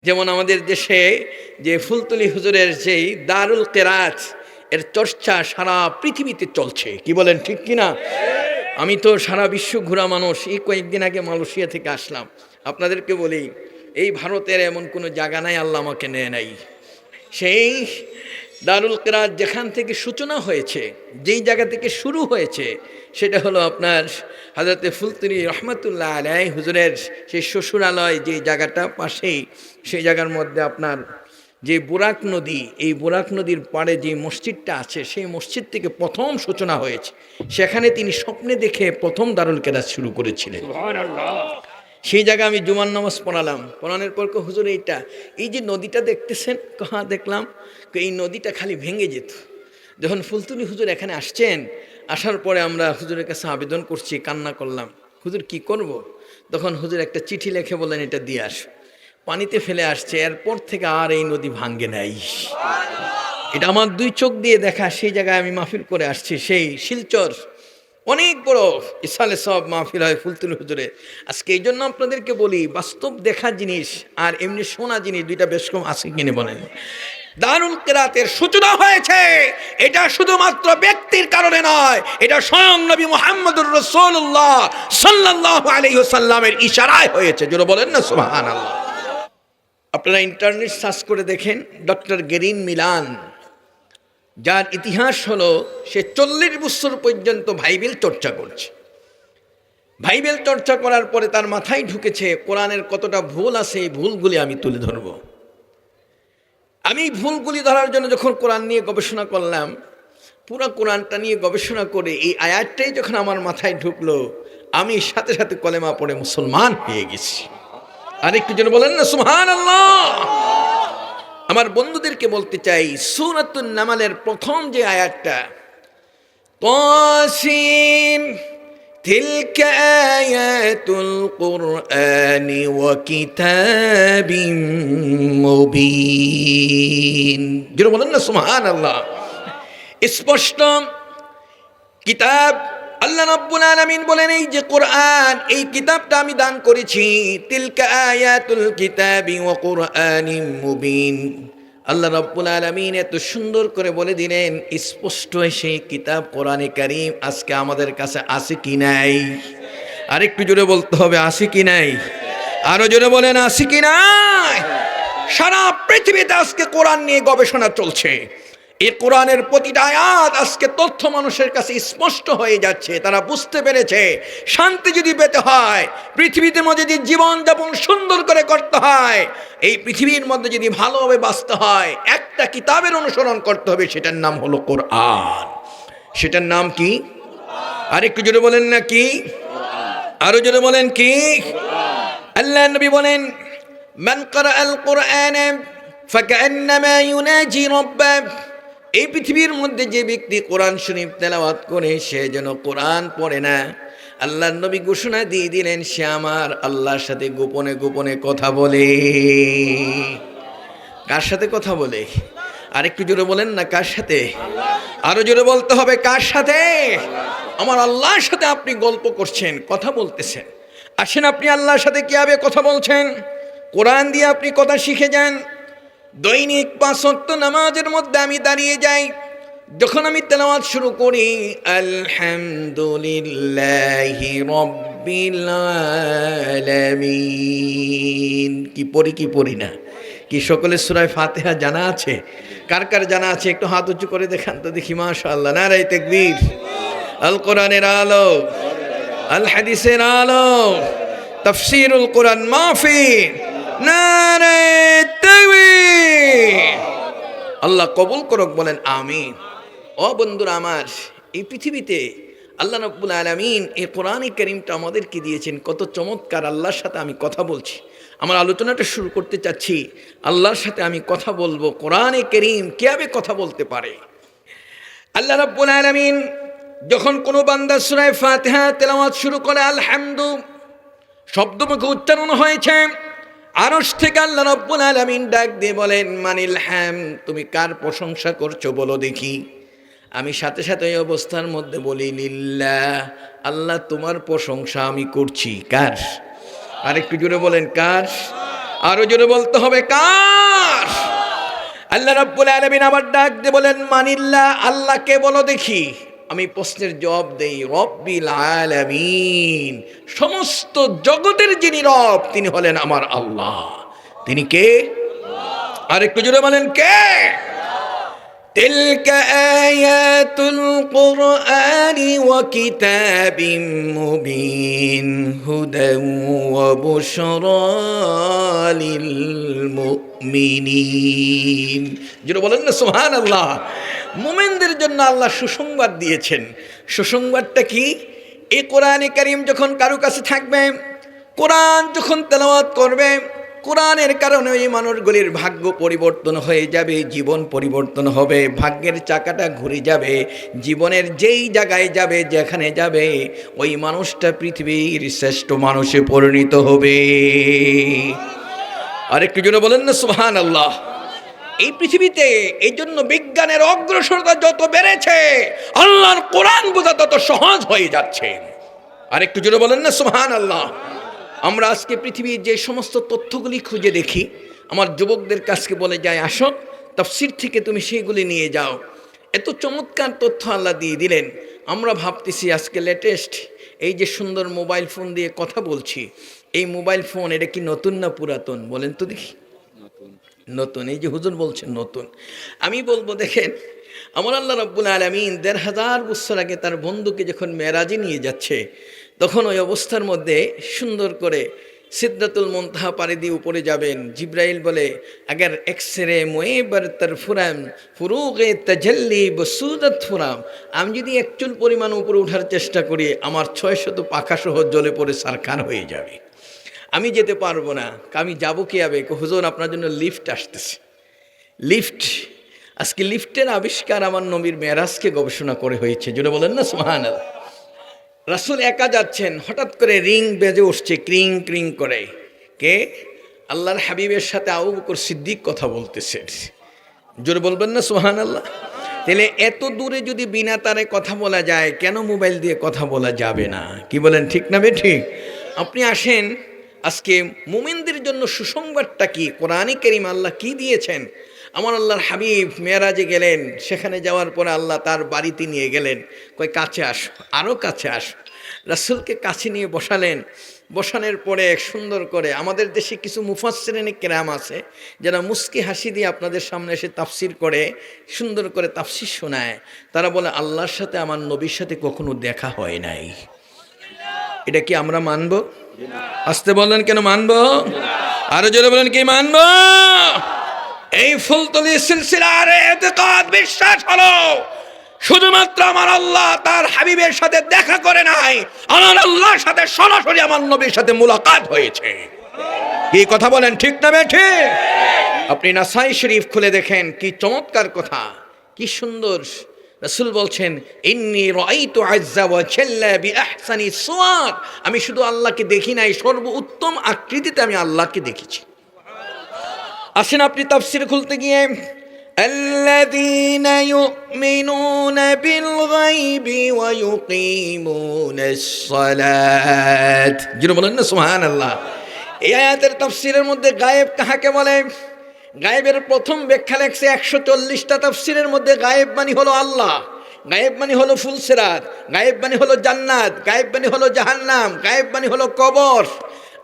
যেমন আমাদের দেশে যে ফুলতলি হুজুরের যেই দারুল কেরাত এর চর্চা সারা পৃথিবীতে চলছে, কি বলেন ঠিক কিনা? আমি তো সারা বিশ্ব ঘোরা মানুষ, এই কয়েকদিন আগে মালয়েশিয়া থেকে আসলাম। আপনাদেরকে বলি, এই ভারতের এমন কোনো জায়গা নাই আল্লাহ আমাকে নেয় নাই। সেই দারুল কেরাত যেখান থেকে সূচনা হয়েছে, যেই জায়গা থেকে শুরু হয়েছে, সেটা হলো আপনার হযরতে ফুলতলি রহমাতুল্লাহ আলাইহি হুজুরের সেই শ্বশুরালয় যে জায়গাটা পাশেই, সেই জায়গার মধ্যে আপনার যে বুরাক নদী, এই বুরাক নদীর পাড়ে যে মসজিদটা আছে, সেই মসজিদ থেকে প্রথম সূচনা হয়েছে। সেখানে তিনি স্বপ্নে দেখে প্রথম দারুল কেরাত শুরু করেছিলেন। সেই জায়গায় আমি জুমার নামাজ পড়ালাম, পড়ানোর পর হুজুর এই যে নদীটা দেখতেছেন, হ্যাঁ দেখলাম। এই নদীটা খালি ভেঙে যেত। যখন ফুলতলি হুজুর এখানে আসছেন, আসার পরে আমরা হুজুরের কাছে আবেদন করছি, কান্না করলাম, হুজুর কি করব। তখন হুজুর একটা চিঠি লিখে বললেন, এটা দিয়ে আস। পানিতে ফেলে আসছে, এরপর থেকে আর এই নদী ভাঙ্গে নাই। এটা আমার দুই চোখ দিয়ে দেখা। সেই জায়গায় আমি মাহফিল করে আসছি, সেই শিলচর অনেক বড় ইসালে সব মাহফিল হয় ফুলতলি হুজুরে। আজকে এই জন্য আপনাদেরকে বলি, বাস্তব দেখা জিনিস আর এমনি শোনা জিনিস দুইটা বেশ কম আছে কিনে বলেন। দারুল কেরাতের সূচনা হয়েছে, এটা শুধুমাত্র ব্যক্তির কারণে নয়, এটা স্বয়ং নবী মুহাম্মদুর রাসূলুল্লাহ সাল্লাল্লাহু আলাইহি ওয়াসাল্লামের ইশারায় হয়েছে। জোরে বলেন না সুবহানাল্লাহ। আপনারা ইন্টারনেট সার্চ করে দেখেন, ডক্টর গেরিন মিলান, যার ইতিহাস হলো সে 40 বছর পর্যন্ত বাইবেল চর্চা করছে। বাইবেল চর্চা করার পরে তার মাথায় ঢুকেছে কোরআনের কতটা ভুল আছে, এই ভুলগুলি আমি তুলে ধরব। আমি ভুলগুলি ধরার জন্য যখন কোরআন নিয়ে গবেষণা করলাম, পুরো কোরআনটা নিয়ে গবেষণা করে এই আয়াতটাই যখন আমার মাথায় ঢুকলো, আমি সাথে সাথে কলেমা পড়ে মুসলমান হয়ে গেছি। আর একটু যেন বলেন না সুবহানাল্লাহ। আমার বন্ধুদেরকে বলতে চাই, সূরাতুন নামলের প্রথম যে আয়াতটা, তাসিন তিলকা আয়াতুল কুরআনি ওয়া কিতাবিম মুবিন। যেন বলেন না সুবহানাল্লাহ। স্পষ্ট কিতাব। আল্লাহ রাব্বুল আলামিন বলেন, এই যে কোরআন, এই কিতাবটা আমি দান করেছি, তিলকা আয়াতুল কিতাবি ওয়া কুরআনিম মুবিন। আল্লাহ রাব্বুল আলামিন এত সুন্দর করে বলে দিলেন, স্পষ্ট সেই কিতাব কোরআনে কারীম আজকে আমাদের কাছে আছে কি নাই? আরেকটু জোরে বলতে হবে, আছে কি নাই? আরো জোরে বলেন, আছে কি নাই? সারা পৃথিবীতে আজকে কোরআন নিয়ে গবেষণা চলছে। এই কোরআনের প্রতিটা আয়াত আজকে তথ্য মানুষের কাছে স্পষ্ট হয়ে যাচ্ছে। তারা বুঝতে পেরেছে, শান্তি যদি পেতে হয়, পৃথিবীতে মধ্যে যদি জীবনযাপন সুন্দর করে করতে হয়, এই পৃথিবীর মধ্যে যদি ভালোভাবে বাঁচতে হয়, একটা কিতাবের অনুসরণ করতে হবে, সেটার নাম হলো কোরআন। সেটার নাম কি? আরেকটু জোরে বলেন না কি? আরো জোরে বলেন কি? আল্লাহ নবী বলেন, মান ক্বারাআল কুরআন ফাকান্নামা ইউনাজি রাব্বাহ। এই পৃথিবীর মধ্যে যে ব্যক্তি কোরআন শরীফ তেলাওয়াত করে, সে যেন কোরআন পড়ে না, আল্লাহর নবী ঘোষণা দিয়ে দিলেন, সে আমার আল্লাহর সাথে গোপনে গোপনে কথা বলে। কার সাথে কথা বলে? আরেকটু জোরে বলেন না, কার সাথে? আরো জোরে বলতে হবে, কার সাথে? আমার আল্লাহর সাথে আপনি গল্প করছেন, কথা বলতেছেন। আসেন, আপনি আল্লাহর সাথে কিভাবে কথা বলছেন? কোরআন দিয়ে আপনি কথা শিখে যান। দৈনিক 5 ওয়াক্ত নামাজের মধ্যে আমি দাঁড়িয়ে যাই, যখন আমি তেলাওয়াত শুরু করি, আলহামদুলিল্লাহি রাব্বিল আলামিন, কি পড়ি কি পড়ি না? কি সকলের সূরা ফাতিহা জানা আছে? কার কার জানা আছে একটু হাত উঁচু করে দেখান তো দেখি। মাশাআল্লাহ, নারায়ে তাকবীর। আল কোরআনের আলো, আল হাদিসের আলো, তাফসীরুল কোরআন মাহফিল, নারায়ে তাকবীর। আল্লাহ কবুল করুক, বলেন আমিন। ও বন্ধুরা আমার, এই পৃথিবীতে আল্লাহ রাব্বুল আলামিন এই কোরআনে কারীমটা আমাদেরকে দিয়েছেন, কত চমৎকার। আল্লাহর সাথে আমি কথা বলছি, আমার আলোচনাটা শুরু করতে চাচ্ছি, আল্লাহর সাথে আমি কথা বলবো। কোরআনে কারীম কিভাবে কথা বলতে পারে? আল্লাহ রাব্বুল আলামিন যখন কোনো বান্দা সূরা ফাতিহা তেলাওয়াত শুরু করে, আলহামদু শব্দমুখে উচ্চারণ হয়েছে, আরশ থেকে আল্লাহ রাব্বুল আলামিন ডাক দিয়ে বলেন, মানিল হাম, তুমি কার প্রশংসা করছো বলো দেখি। আমি সাথে সাথে ওই অবস্থার মধ্যে বলি, লিল্লাহ, আল্লাহ তোমার প্রশংসা আমি করছি। কার? আরেকটু জোরে বলেন, কার? আরো জোরে বলতে হবে কার? আল্লাহ রাব্বুল আলামিন আবার ডাক দিয়ে বলেন মানিল্লাহ, আল্লাহকে বলো দেখি। আমি প্রশ্নের জবাব দেই, রব্বিল আলামিন, সমস্ত জগতের যিনি রব তিনি হলেন আমার আল্লাহ। তিনি কে? আর একটু জোরে বলেন কে? তিলকা আয়াতুল কুরআনি ওয়া কিতাবিম মুবিন হুদান ওয়া বুশরা লিল মুমিনিন। জোরে বলেন না সুবহানাল্লাহ। মুমিনদের জন্য আল্লাহ সুসংবাদ দিয়েছেন। সুসংবাদটা কি? এই কোরআনে কারীম যখন কারো কাছে থাকবে, কোরআন যখন তেলাওয়াত করবে, কোরআনের কারণে ওই মানুষগুলির ভাগ্য পরিবর্তন হয়ে যাবে, জীবন পরিবর্তন হবে, ভাগ্যের চাকাটা ঘুরে যাবে। জীবনের যেই জায়গায় যাবে, যেখানে যাবে, ওই মানুষটা পৃথিবীর শ্রেষ্ঠ মানুষে পরিণত হবে। আরেকটু জোরে বলেন না সুবহানাল্লাহ। এই পৃথিবীতে এই জন্য বিজ্ঞানের অগ্রসরতা যত বেড়েছে, আল্লাহর কোরআন বোঝা তত সহজ হয়ে যাচ্ছে। আরেকটু জোরে বলেন না সুবহানাল্লাহ। আমরা আজকে পৃথিবীর যে সমস্ত তথ্যগুলি খুঁজে দেখি, আমার যুবকদের কাছকে বলে যায়, আসো তাফসীর থেকে তুমি সেগুলি নিয়ে যাও। এত চমৎকার তথ্য আল্লাহ দিয়ে দিলেন। আমরা ভাবতেছি আজকে লেটেস্ট এই যে সুন্দর মোবাইল ফোন দিয়ে কথা বলছি, এই মোবাইল ফোন এটা কি নতুন না পুরাতন? বলেন তো দেখি। নতুন। এই যে হুজুর বলছেন নতুন, আমি বলবো দেখেন, আমার আল্লাহ রাব্বুল আলামিন ১৫০০ বছর আগে তার বন্ধুকে যখন মেরাজে নিয়ে যাচ্ছে, তখন ওই অবস্থার মধ্যে সুন্দর করে সিদরাতুল মুনতাহা পাড়ি দিয়ে উপরে যাবেন। জিব্রাইল বলে, আগার এক্সরে মোয়ে বরতর ফুরাম ফুরুগে তাজাল্লি বসুদাত ফুরাম, আমি যদি এক চুল পরিমাণ উপরে ওঠার চেষ্টা করি, আমার ৬০০ পাখা সহ জ্বলে পড়ে সারখান হয়ে যাবে, আমি যেতে পারবো না। আমি যাবো কি হবে? হুজুর আপনার জন্য লিফট আসতেছে। লিফট, আজকে লিফটের আবিষ্কার আমার নবীর মেরাজকে গবেষণা করে হয়েছে। জুড়ে বলেন না সুবহানাল্লাহ। রাসূল একা যাচ্ছেন, হঠাৎ করে রিং বেজে উঠছে, ক্রিং ক্রিং করে। কে? আল্লাহর হাবিবের সাথে আবু বকর সিদ্দিক কথা বলতেছেন। জোরে বলবেন না সুবহানাল্লাহ। তাহলে এত দূরে যদি বিনা তারে কথা বলা যায়, কেন মোবাইল দিয়ে কথা বলা যাবে না? কি বলেন, ঠিক না বেঠিক? আপনি আসেন, আজকে মুমিনদের জন্য সুসংবাদটা কি? কোরআনে কারীম আল্লাহ কি দিয়েছেন? আমার আল্লাহর হাবিব মেরাজে গেলেন, সেখানে যাওয়ার পরে আল্লাহ তার বাড়িতে নিয়ে গেলেন, কই কাছে আসো, আরও কাছে আসো। রাসূলকে কাছে নিয়ে বসালেন। বসানোর পরে সুন্দর করে, আমাদের দেশে কিছু মুফাসসিরিনে কেরাম আছে যারা মুস্কি হাসি দিয়ে আপনাদের সামনে এসে তাফসির করে, সুন্দর করে তাফসির শোনায়। তারা বলে আল্লাহর সাথে আমার নবীর সাথে কখনো দেখা হয় নাই। এটা কি আমরা মানব? আসতে বললেন কেন মানব? আরো জোরে বলেন কি মানব? এই ফুলতলি সিলসিলার ইতিকাদ বিশ্বাস হলো শুধুমাত্র আমার আল্লাহ তার হাবিবের সাথে দেখা করে নাই, আমার আল্লাহর সাথে সরাসরি আমার নবীর সাথে মুলাকাত হয়েছে। কি কথা বলেন, ঠিক না বেঠে? আপনি নাসাই শরীফ খুলে দেখেন, কি চমৎকার কথা, কি সুন্দর। রাসূল বলছেন, ইন্নী রাআইতু আযজা ওয়া জাল্লা বিআহসানি সুওয়ার, আমি শুধু আল্লাহকে দেখি নাই, সর্বোত্তম আকৃতিতে আমি আল্লাহকে দেখেছি। আসেন আপনি তাফসীর খুলতে গিয়ে, আল্লাযীনা ইউমিনুনা বিল গায়বি ওয়া ইউকিমুনাস সালাত। যিনি বলেন না সুবহানাল্লাহ। এই আয়াতের তাফসীরের মধ্যে গায়েব কাহাকে বলে? গায়েবের প্রথম ব্যাখ্যা লেখছে ১৪০টা তাফসীরের মধ্যে গায়েব মানে হলো আল্লাহ, গায়েব মানে হলো ফুলসিরাত, গায়েব মানে হলো জান্নাত, গায়েব মানে হলো জাহান্নাম, গায়েব মানে হলো কবর।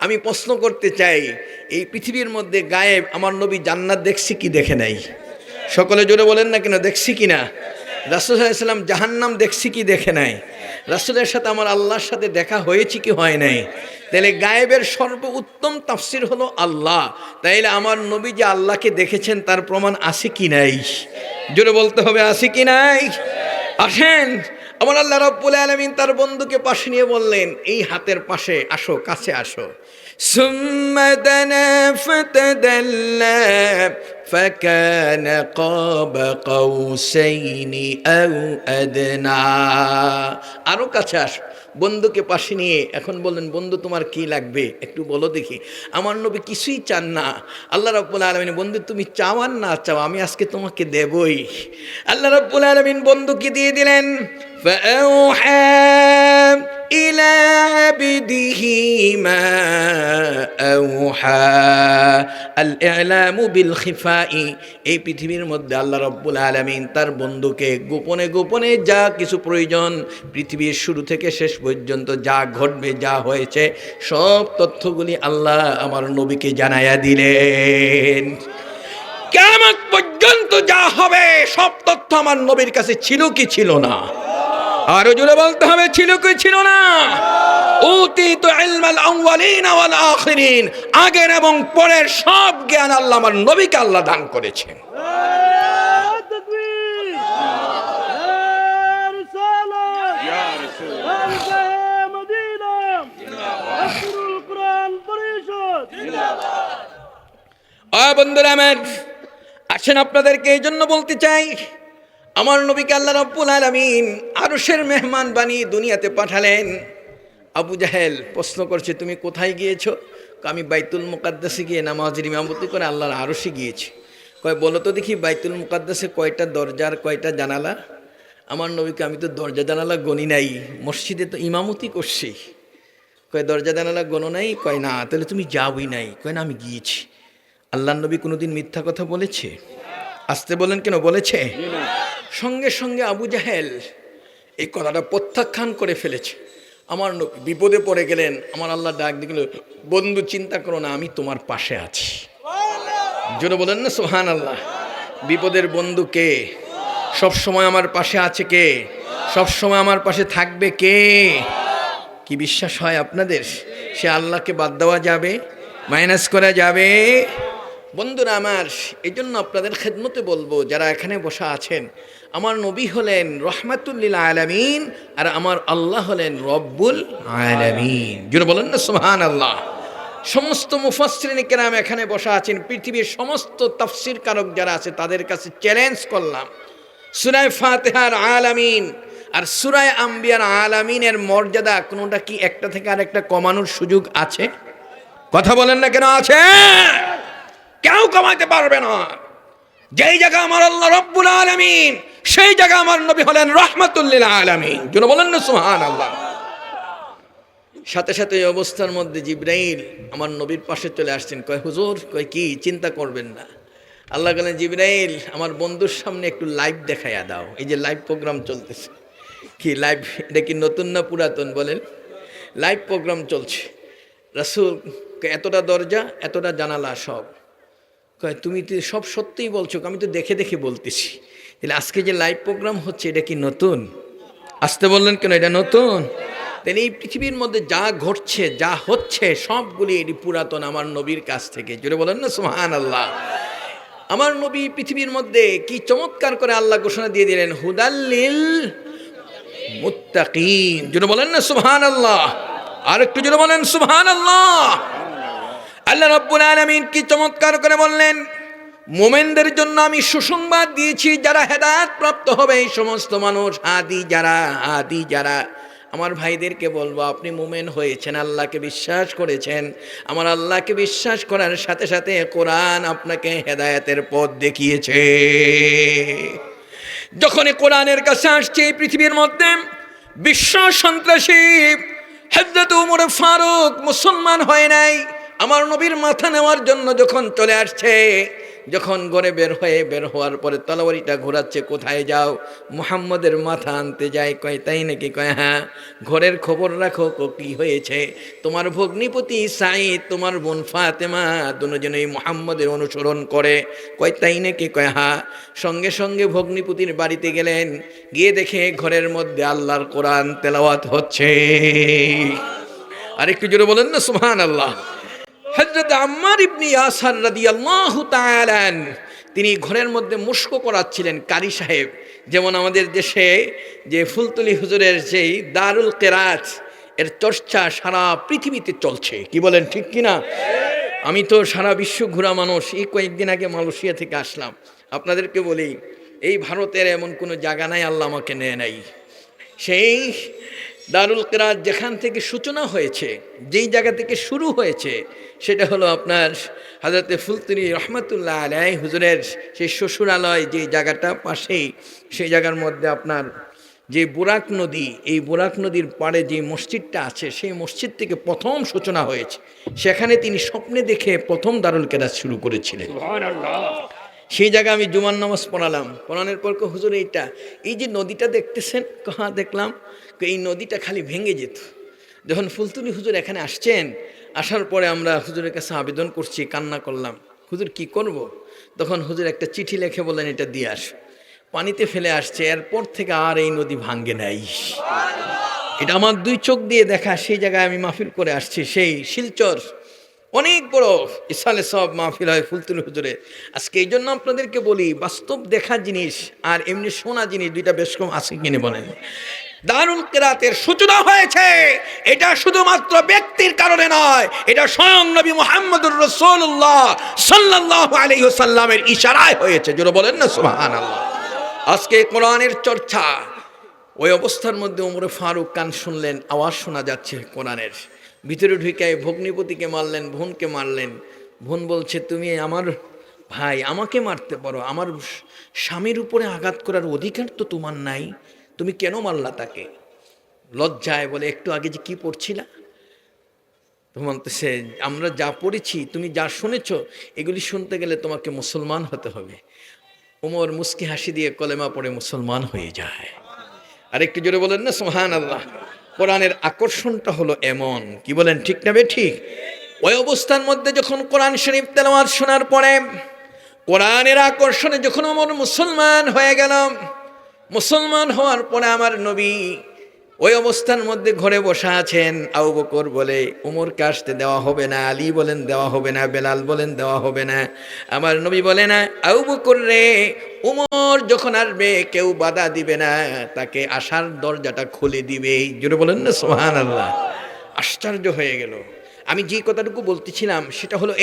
আমি প্রশ্ন করতে চাই, এই পৃথিবীর মধ্যে গায়েব আমার নবী জান্নাত দেখছি কি দেখে নাই? সকলে জোরে বলেন না কেন, দেখছি কি না? রাসূল সাল্লাল্লাহু আলাইহি ওয়াসাল্লাম জাহান্নাম দেখছি কি দেখে নাই? রাসূলের সাথে আমার আল্লাহর সাথে দেখা হয়েছে কি হয় নাই? তাহলে গায়েবের সর্বোত্তম তাফসীর হলো আল্লাহ। তাইলে আমার নবী যে আল্লাহকে দেখেছেন তার প্রমাণ আছে কি নাই? জোরে বলতে হবে, আছে কি নাই? আসেন, আমার আল্লাহ রাব্বুল আলামিন তার বন্ধুকে পাশে নিয়ে বললেন, এই হাতের পাশে আসো, কাছে আসো। সুম্মা দানা ফাতাদাল্লা ফাকানা কাবা কাউসাইনি আও আদনা। আরো কাছে আসো, বন্ধুকে পাশে নিয়ে এখন বললেন, বন্ধু তোমার কি লাগবে একটু বলো দেখি। আমার নবী কিছুই চান না। আল্লাহ রাব্বুল আলামিন, বন্ধু তুমি চাও আর না চাও আমি আজকে তোমাকে দেবই। আল্লাহ রাব্বুল আলামিন বন্ধুকে দিয়ে দিলেন, ফাআউহা إلى عبده ما أوحى الإعلام بالخفاء এই পৃথিবীর মধ্যে আল্লাহ রাব্বুল আলামিন তার বন্ধুকে গোপনে গোপনে যা কিছু প্রয়োজন পৃথিবীর শুরু থেকে শেষ পর্যন্ত যা ঘটবে যা হয়েছে সব তথ্যগুলি আল্লাহ আমার নবীকে জানায়া দিলেন। কিয়ামত পর্যন্ত যা হবে সব তথ্য আমার নবীর কাছে ছিল কি ছিল না? আরো জোরে বলতে হবে, ছিল কি ছিল না? উতিতু ইলমাল আউয়ালিন ওয়াল আখিরিন, আগের এবং পরের সব জ্ঞান আল্লাহ আমার নবীকে আল্লাহ দান করেছেন। বন্ধুরা আমার, আসেন আপনাদেরকে এই জন্য বলতে চাই, আমার নবীকে আল্লাহ রাব্বুল আলামিন আরশের মেহমান বানিয়ে দুনিয়াতে পাঠালেন। আবু জাহেল প্রশ্ন করছে, তুমি কোথায় গিয়েছো? আমি বাইতুল মুকাদ্দাসে গিয়ে নামাজের ইমামতি করে আল্লাহর আরশে গিয়েছি। কয় বলো তো দেখি বাইতুল মুকাদ্দাসে কয়টা দরজার কয়টা জানালা? আমার নবীকে আমি তো দরজা জানালা গনি নাই, মসজিদে তো ইমামতি করছি। কয় দরজা জানালা গনো নাই? কয় না। তাহলে তুমি যাওই নাই? কয় না, আমি গিয়েছি। আল্লাহর নবী কোনোদিন মিথ্যা কথা বলেছে? আসতে বলেন কেন, বলেছে? সঙ্গে সঙ্গে আবু জাহেল এই কথাটা প্রত্যাখ্যান করে ফেলেছে। আমার নবী বিপদে পড়ে গেলেন, আমার আল্লাহ ডাক দিল, বন্ধু চিন্তা করো না, আমি তোমার পাশে আছি। জোরে বলেন না সুবহানাল্লাহ। বিপদের বন্ধু কে? সব সময় আমার পাশে আছে কে? সব সময় আমার পাশে থাকবে কে? কি বিশ্বাস হয় আপনাদের? সে আল্লাহকে বাদ দেওয়া যাবে? মাইনাস করা যাবে? বন্ধুরা আমার, এই জন্য আপনাদের খেদমতে বলবো, যারা এখানে বসা আছেন, আমার নবী হলেন রহমাতুল লিল আলামিন আর আমার আল্লাহ হলেন রব্বুল আলামিন। জোরে বলেন না সুবহানাল্লাহ। সমস্ত মুফাসসিরিন কেরাম এখানে বসা আছেন, পৃথিবীর সমস্ত তাফসীর কারক যারা আছে তাদের কাছে চ্যালেঞ্জ করলাম, সূরা ফাতিহার আলামিন আর সূরা আম্বিয়ার আলামিনের মর্যাদা কোনোটা কি একটা থেকে আরেকটা কমানোর সুযোগ আছে? কথা বলেন না কেন? আছে? কেউ কমাতে পারবে না। যেই জায়গা আমার আল্লাহ রব্বুল আলামিন, সেই জায়গা আমার নবী হলেন রাহমাতুল লিল আলামিন। যেন বলেন না সুবহানাল্লাহ। সাথে সাথে এই অবস্থার মধ্যে জিবরাইল আমার নবীর পাশে চলে আসছেন। কয় হুজুর, কয় কি? চিন্তা করবেন না। আল্লাহ বলেন, জিবরাইল আমার বন্ধুর সামনে একটু লাইভ দেখাইয়া দাও। এই যে লাইভ প্রোগ্রাম চলতেছে, কি লাইভ? এটা কি নতুন না পুরাতন বলেন? লাইভ প্রোগ্রাম চলছে। রাসূল এতটা দরজা, এতটা জানালা সব। কয় তুমি তো সব সত্যিই বলছো, আমি তো দেখে দেখে বলতেছি। তাহলে আজকে যে লাইভ প্রোগ্রাম হচ্ছে এটা কি নতুন? আসতে বললেন কেন? এটা নতুন। তাহলে এই পৃথিবীর মধ্যে যা ঘটছে যা হচ্ছে সবগুলি এটি পুরাতন আমার নবীর কাছ থেকে। জোরে বলেন না সুবহানাল্লাহ। আমার নবী পৃথিবীর মধ্যে কি চমৎকার করে আল্লাহ ঘোষণা দিয়ে দিলেন, হুদাল্লিল মুত্তাকিন। জোরে বলেন না সুবহানাল্লাহ। আর একটু জোরে বলেন সুবহানাল্লাহ। আল্লাহ রাব্বুল আলামিন কি চমৎকার করে বললেন, মুমিনদের জন্য আমি সুসংবাদ দিয়েছি, যারা হেদায়েত প্রাপ্ত হবে এই সমস্ত মানুষ, আদি যারা আমার ভাইদেরকে বলবো, আপনি মুমিন হয়েছেন, আল্লাহকে বিশ্বাস করেছেন। আমার আল্লাহকে বিশ্বাস করার সাথে সাথে কোরআন আপনাকে হেদায়েতের পথ দেখিয়েছে। যখন কোরআনের কাছে আসছে এই পৃথিবীর মধ্যে বিশ্ব সন্ত্রাসী হযরত ওমর ফারুক মুসলমান হয় নাই, আমার নবীর মাথা নেওয়ার জন্য যখন চলে আসছে, যখন ঘরে বের হওয়ার পরে তলোয়ারিটা ঘোরাচ্ছে, কোথায় যাও? মুহাম্মদের মাথা আনতে যায়। কয় তাই নাকি? কয় হ্যাঁ। ঘরের খবর রাখো, কি হয়েছে? তোমার ভগ্নিপতি সাঈদ, তোমার বোন ফাতেমা দুজনেই মুহাম্মদের অনুসরণ করে। কয় তাই নাকি? কয় হ্যাঁ। সঙ্গে সঙ্গে ভগ্নিপতির বাড়িতে গেলেন, গিয়ে দেখে ঘরের মধ্যে আল্লাহর কোরআন তেলাওয়াত হচ্ছে। আরেকটু জোরে বলেন না সুবহানাল্লাহ। হযরত আম্মার ইবনে ইয়াসার রাদিয়াল্লাহু তাআলা তিনি ঘরের মধ্যে মুশক করাচ্ছিলেন, কারি সাহেব। যেমন আমাদের দেশে যে ফুলতলি হুজুরের যেই দারুল কিরাত, এর চর্চা সারা পৃথিবীতে চলছে। কি বলেন, ঠিক কিনা? আমি তো সারা বিশ্ব ঘোরা মানুষ। এই কয়েকদিন আগে মালয়েশিয়া থেকে আসলাম। আপনাদেরকে বলি, এই ভারতের এমন কোনো জায়গা নাই আল্লাহ আমাকে নেয় নাই। সেই দারুল কিরাত যেখান থেকে সূচনা হয়েছে, যেই জায়গা থেকে শুরু হয়েছে, সেটা হলো আপনার হযরতে ফুলতুলি রহমাতুল্লাহ আলাইহি হুজুরের সেই শ্বশুরালয়, যে জায়গাটা পাশেই, সেই জায়গার মধ্যে আপনার যে বুরাক নদী, এই বুরাক নদীর পাড়ে যে মসজিদটা আছে সেই মসজিদ থেকে প্রথম সূচনা হয়েছে। সেখানে তিনি স্বপ্নে দেখে প্রথম দারুল কেরাত শুরু করেছিলেন। সেই জায়গায় আমি জুমার নামাজ পড়ালাম, পড়ানোর পর হুজুর এই যে নদীটা দেখতেছেন, হ্যাঁ দেখলাম। এই নদীটা খালি ভেঙে যেত। যখন ফুলতুলি হুজুর এখানে আসছেন, আসার পরে আমরা হুজুরের কাছে আবেদন করছি, কান্না করলাম, হুজুর কি করব। তখন হুজুর একটা চিঠি লিখে বললেন এটা দিয়ে আস। পানিতে ফেলে আসছে, এরপর থেকে আর এই নদী ভাঙ্গে নাই। এটা আমার দুই চোখ দিয়ে দেখা। সেই জায়গায় আমি মাহফিল করে আসছি, সেই শিলচর অনেক বড় ইসালে সব মাহফিল হয় ফুলতুলি হুজুরে। আজকে এই জন্য আপনাদেরকে বলি, বাস্তব দেখা জিনিস আর এমনি শোনা জিনিস দুইটা বেশ কম আছে কিনে বলেন। দারুল কিরাতের সূচনা হয়েছে, এটা শুধুমাত্র ব্যক্তির কারণে নয়, এটা স্বয়ং নবী মুহাম্মদুর রাসূলুল্লাহ সাল্লাল্লাহু আলাইহি ওয়াসাল্লামের ইশারায় হয়েছে। জোরে বলেন না সুবহানাল্লাহ। আজকে কোরআনের চর্চা, ওই অবস্থার মধ্যে ওমরে ফারুক কান শুনলেন, আওয়াজ শোনা যাচ্ছে কোরআনের। ভিতরে ঢুকে ভগ্নিপতিকে মারলেন, বোনকে মারলেন। বোন বলছে তুমি আমার ভাই, আমাকে মারতে পারো, আমার স্বামীর উপরে আঘাত করার অধিকার তো তোমার নাই, তুমি কেন মারলা তাকে? লজ্জায় বলে একটু আগে যে কি পড়ছিলা? বলতেছে আমরা যা পড়েছি, তুমি যা শুনেছ, এগুলি শুনতে গেলে তোমাকে মুসলমান হতে হবে। ওমর মুস্কি হাসি দিয়ে কলেমা পড়ে মুসলমান হয়ে যায়। আর একটু জোরে বলেন না সুবহানাল্লাহ। কোরআনের আকর্ষণটা হলো এমন, কি বলেন ঠিক না ঠিক? ওই অবস্থার মধ্যে যখন কোরআন শরীফ তেলাওয়াত শোনার পরে, কোরআনের আকর্ষণে যখন ওমর মুসলমান হয়ে গেল, মুসলমান হওয়ার পরে আমার নবী ওই অবস্থার মধ্যে ঘরে বসা আছেন। আবু বকর বলে উমরকে আসতে দেওয়া হবে না, আলী বলেন দেওয়া হবে না, বেলাল বলেন দেওয়া হবে না। আমার নবী বলে না, আবু বকর রে, উমর যখন আসবে কেউ বাধা দিবে না, তাকে আসার দরজাটা খুলে দিবে। জোরে বলেন না সুবহানাল্লাহ। আশ্চর্য হয়ে গেল। আমি যে কথাটুকু বলতেছিলাম সেটা হলো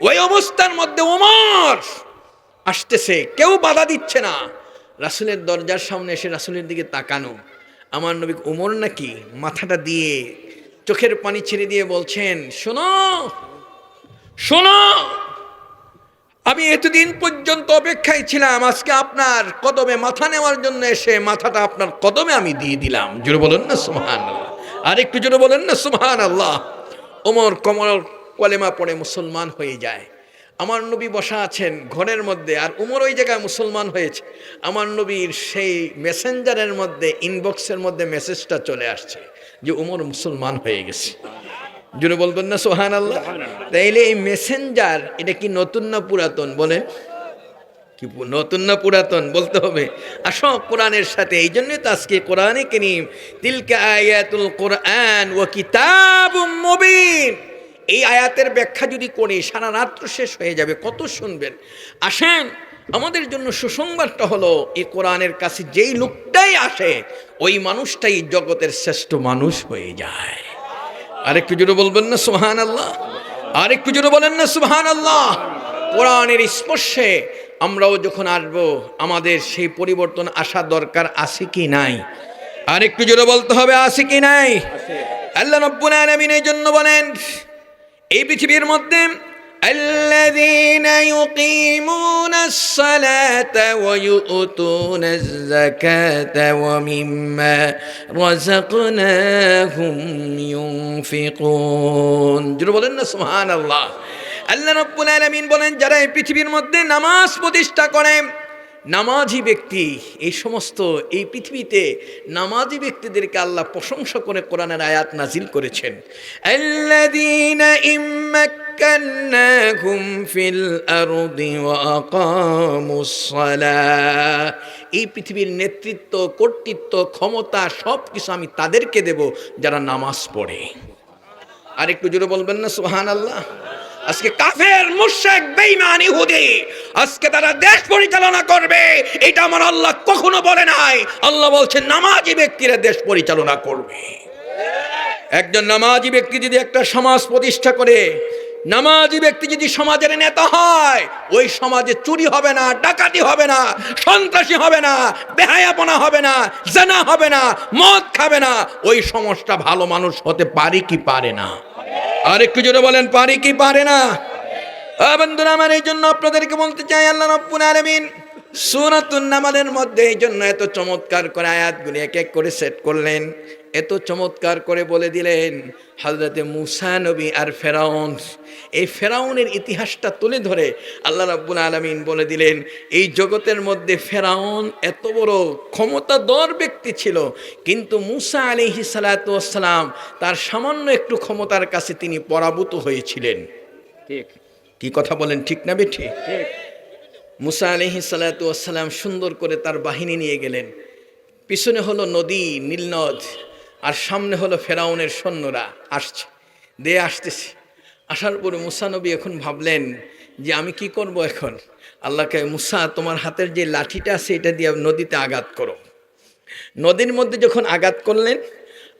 ওই অবস্থার মধ্যে উমর আসতেছে, কেউ বাধা দিচ্ছে না। রাসূলের দরজার সামনে এসে রাসূলের দিকে তাকানো। আমার নবী ওমর নাকি মাথাটা দিয়ে চোখের পানি ছেড়ে দিয়ে বলছেন, শোনো শোনো, আমি এতদিন পর্যন্ত অপেক্ষায় ছিলাম, আজকে আপনার কদমে মাথা নেওয়ার জন্য এসে মাথাটা আপনার কদমে আমি দিয়ে দিলাম। জোরে বলেন না সুবহানাল্লাহ। আর একটু জোরে বলেন না সুবহানাল্লাহ। ওমর কলেমা পড়ে মুসলমান হয়ে যায়। আমার নবী বসা আছেন ঘরের মধ্যে, আর উমর ওই জায়গায় মুসলমান হয়েছে। আমার নবীর সেই মেসেঞ্জারের মধ্যে, ইনবক্সের মধ্যে মেসেজটা চলে আসছে যে উমর মুসলমান হয়ে গেছে। জুড়ে বলবেন না সুবহানাল্লাহ। তাইলে এই মেসেঞ্জার এটা কি নতুন না পুরাতন? বলে কি নতুন না পুরাতন বলতে হবে। আসো কোরআনের সাথে, এই জন্যই তো আজকে কোরআনে কারীম তিলকা আয়াতুল কোরআন ওয়া কিতাবুম মুবিন, এই আয়াতের ব্যাখ্যা যদি করি সারা রাত্র শেষ হয়ে যাবে, কত শুনবেন। আসেন, আমাদের জন্য সুসংবাদটা হলো এই কোরআনের কাছে যেই লোকটাই আসে ওই মানুষটাই জগতের শ্রেষ্ঠ মানুষ হয়ে যায়। আরেকটু জোরে বলবেন না সুবহানাল্লাহ। আরেকটু জোরে বলেন না সুবহানাল্লাহ। কোরআনের স্পর্শে আমরাও যখন আসবো, আমাদের সেই পরিবর্তন আসা দরকার আছে কি নাই? আরেকটু জোরে বলতে হবে আছে কি নাই? আল্লাহ রাব্বুল আলামিন এই জন্য বলেন, এই পৃথিবীর মধ্যে আল্লাযীনা ইউকিমুনাস সালাতা ওয়া ইউতুনাজ যাকাতা ওয়া মিম্মা রাযাকনাহুম ইউনফিকুন। জোরে বলেন না সুবহানাল্লাহ। আল্লাহ রাব্বুল আলামিন বলেন, যারা এই পৃথিবীর মধ্যে নামাজ প্রতিষ্ঠা করে, নামাজি ব্যক্তি, এই সমস্ত এই পৃথিবীতে নামাজি ব্যক্তিদেরকে আল্লাহ প্রশংসা করে কোরআনের আয়াত নাজিল করেছেন। আল্লাযীনা ইম্মাক্কান্নাহুম ফিল আরদি ওয়া আকামুস সালাহ, এই পৃথিবীর নেতৃত্ব, কর্তৃত্ব, ক্ষমতা সব কিছু আমি তাদেরকে দেব যারা নামাজ পড়ে। আর একটু জোরে বলবেন না সুবহানাল্লাহ। আজকে কাফের, মুশরিক, বেঈমান, ইহুদি আজকে তারা দেশ পরিচালনা করবে, এটা আমার আল্লাহ কখনো বলে নাই। আল্লাহ বলছেন নামাজি ব্যক্তিরা দেশ পরিচালনা করবে। একজন নামাজি ব্যক্তি যদি একটা সমাজ প্রতিষ্ঠা করে, নামাজি ব্যক্তি যদি সমাজের নেতা হয়, ওই সমাজে চুরি হবে না, ডাকাতি হবে না, সন্ত্রাসী হবে না, বেহায়াপনা হবে না, জেনা হবে না, মদ খাবে না, ওই সমাজটা ভালো মানুষ হতে পারে কি পারে না? আর একটু জোরে বলেন, পারে কি পারে না? বন্ধুরা আমার, এই জন্য আপনাদেরকে বলতে চাই, আল্লাহ রাব্বুল আলামিন সূরাতুন নামলের মধ্যে এই জন্য এত চমৎকার করে আয়াতগুলি এক এক করে সেট করলেন, এত চমৎকার করে বলে দিলেন হযরতে মূসা নবী আর ফেরাউন, এই ফেরাউনের ইতিহাসটা তুলে ধরে আল্লাহ রাব্বুল আলামিন বলে দিলেন এই জগতের মধ্যে ফেরাউন এত বড় ক্ষমতাধর ব্যক্তি ছিল, কিন্তু মূসা আলাইহিস সালাতু ওয়াস সালাম তার সামান্য একটু ক্ষমতার কাছে তিনি পরাভূত হয়েছিলেন। ঠিক কি কথা বলেন, ঠিক না বেঠিক? ঠিক মূসা আলাইহিস সালাতু ওয়াস সালাম সুন্দর করে তার বাহিনী নিয়ে গেলেন, পিছনে হলো নদী নীলনদ, আর সামনে হলো ফেরাউনের সৈন্যরা আসছে, আসতেছে। আসার পরে মূসা নবী এখন ভাবলেন যে আমি কি করব এখন। আল্লাহকে, মূসা তোমার হাতের যে লাঠিটা আছে এটা দিয়ে নদীতে আঘাত করো। নদীর মধ্যে যখন আঘাত করলেন,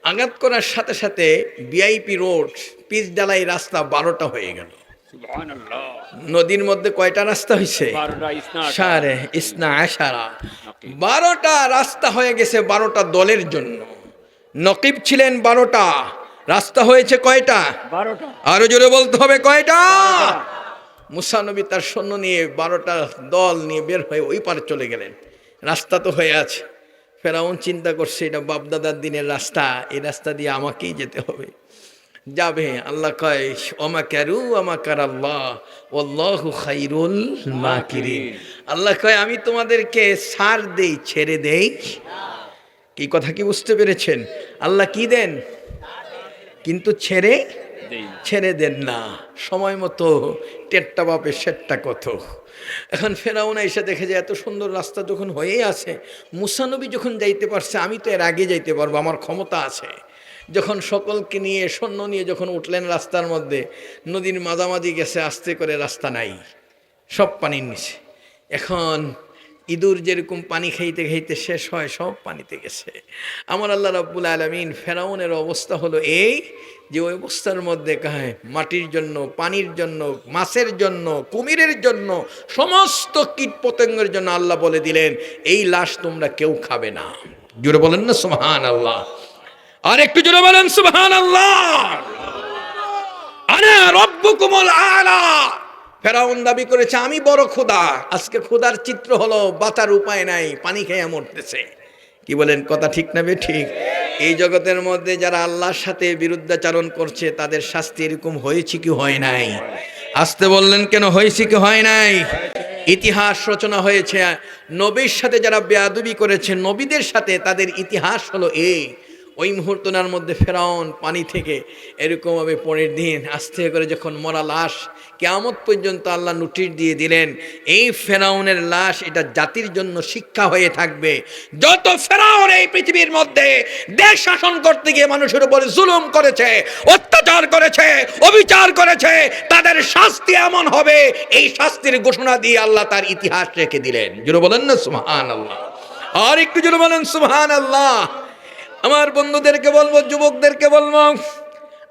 আঘাত করার সাথে সাথে ভিআইপি রোড, পিচ ডালাই রাস্তা 12টা হয়ে গেল। সুবহানাল্লাহ। নদীর মধ্যে কয়টা রাস্তা হয়েছে? 12টা ইসনা সাড়ে ইসনা আশারা, 12টা রাস্তা হয়ে গেছে 12টা দলের জন্য। নকিব ছিলেন 12টা, রাস্তা হয়েছে কয়টা? 12টা। আরো জোরে বলতে হবে কয়টা? মূসা নবী তার সৈন্য নিয়ে 12টা দল নিয়ে বের হয়ে ওই পারে চলে গেলেন। রাস্তা তো হয়ে আছে, ফেরাউন চিন্তা করছে এটা বাপদাদার দিনের রাস্তা, এই রাস্তা দিয়ে আমাকেই যেতে হবে। যাবে, আল্লাহ কয় ওমা কারু ওমা কারাল্লাহ ওয়াল্লাহু খাইরুল মাকিরিন। আল্লাহ কয় আমি তোমাদেরকে ছাড় দেই, ছেড়ে দেই। কি কথা কি বুঝতে পেরেছেন? আল্লাহ কি দেন, কিন্তু ছেড়ে দেন না। সময় মতো টেট্টা বাপে সেটটা কত। এখন ফেরাউন এসে দেখে যে এত সুন্দর রাস্তা যখন হয়েই আছে, মূসা নবী যখন যাইতে পারছে, আমি তো এর আগে যাইতে পারবো, আমার ক্ষমতা আছে। যখন সকলকে নিয়ে সৈন্য নিয়ে যখন উঠলেন রাস্তার মধ্যে, নদীর মাঝামাঝি গেছে, আস্তে করে রাস্তা নাই, সব পানির নিচে। এখন ইঁদুর যেরকম পানি খাইতে খাইতে শেষ হয়, সব পানিতে গেছে। আমার আল্লাহ রাব্বুল আলামিন ফেরাউনের অবস্থা হলো এই যে ওই অবস্থার মধ্যে কাহে মাটির জন্য, পানির জন্য, মাছের জন্য, কুমিরের জন্য, সমস্ত কীট পতঙ্গের জন্য আল্লাহ বলে দিলেন এই লাশ তোমরা কেউ খাবে না। জোরে বলেন না সুবহানাল্লাহ। আর একটু জোরে বলেন সুবহানাল্লাহ। আনা রাব্বুকুমুল আলা। ফেরাউন দাবি করেছে আমি বড় খোদা। আজকে খোদার চিত্র হলো বাঁচার উপায় নাই, পানি খেয়ে মরতেছে। কি বলেন, কথা ঠিক না ঠিক? এই জগতের মধ্যে যারা আল্লাহর সাথে বিরুদ্ধাচরণ করছে তাদের শাস্তি এরকম হয়েছে কি হয় নাই? আসতে বললেন কেন, হয়েছে কি হয় নাই? ইতিহাস রচনা হয়েছে, নবীর সাথে যারা বেয়াদবি করেছে নবীদের সাথে, তাদের ইতিহাস হলো এই। ওই মুহূর্তটার মধ্যে ফেরাউন পানি থেকে এরকমভাবে পরের দিন আস্তে করে যখন মরা লাশ, কিয়ামত পর্যন্ত আল্লাহ নোটিশ দিয়ে দিলেন এই ফেরাউনের লাশ এটা জাতির জন্য শিক্ষা হয়ে থাকবে। যত ফেরাউন এই পৃথিবীর মধ্যে দেশ শাসন করতে গিয়ে মানুষের উপরে জুলুম করেছে, অত্যাচার করেছে, অবিচার করেছে, তাদের শাস্তি এমন হবে, এই শাস্তির ঘোষণা দিয়ে আল্লাহ তার ইতিহাস রেখে দিলেন। জোরে বলেন না সুবহানাল্লাহ। আর একটু জোরে বলেন সুবহানাল্লাহ। আমার বন্ধুদেরকে বলবো, যুবকদেরকে বলবো,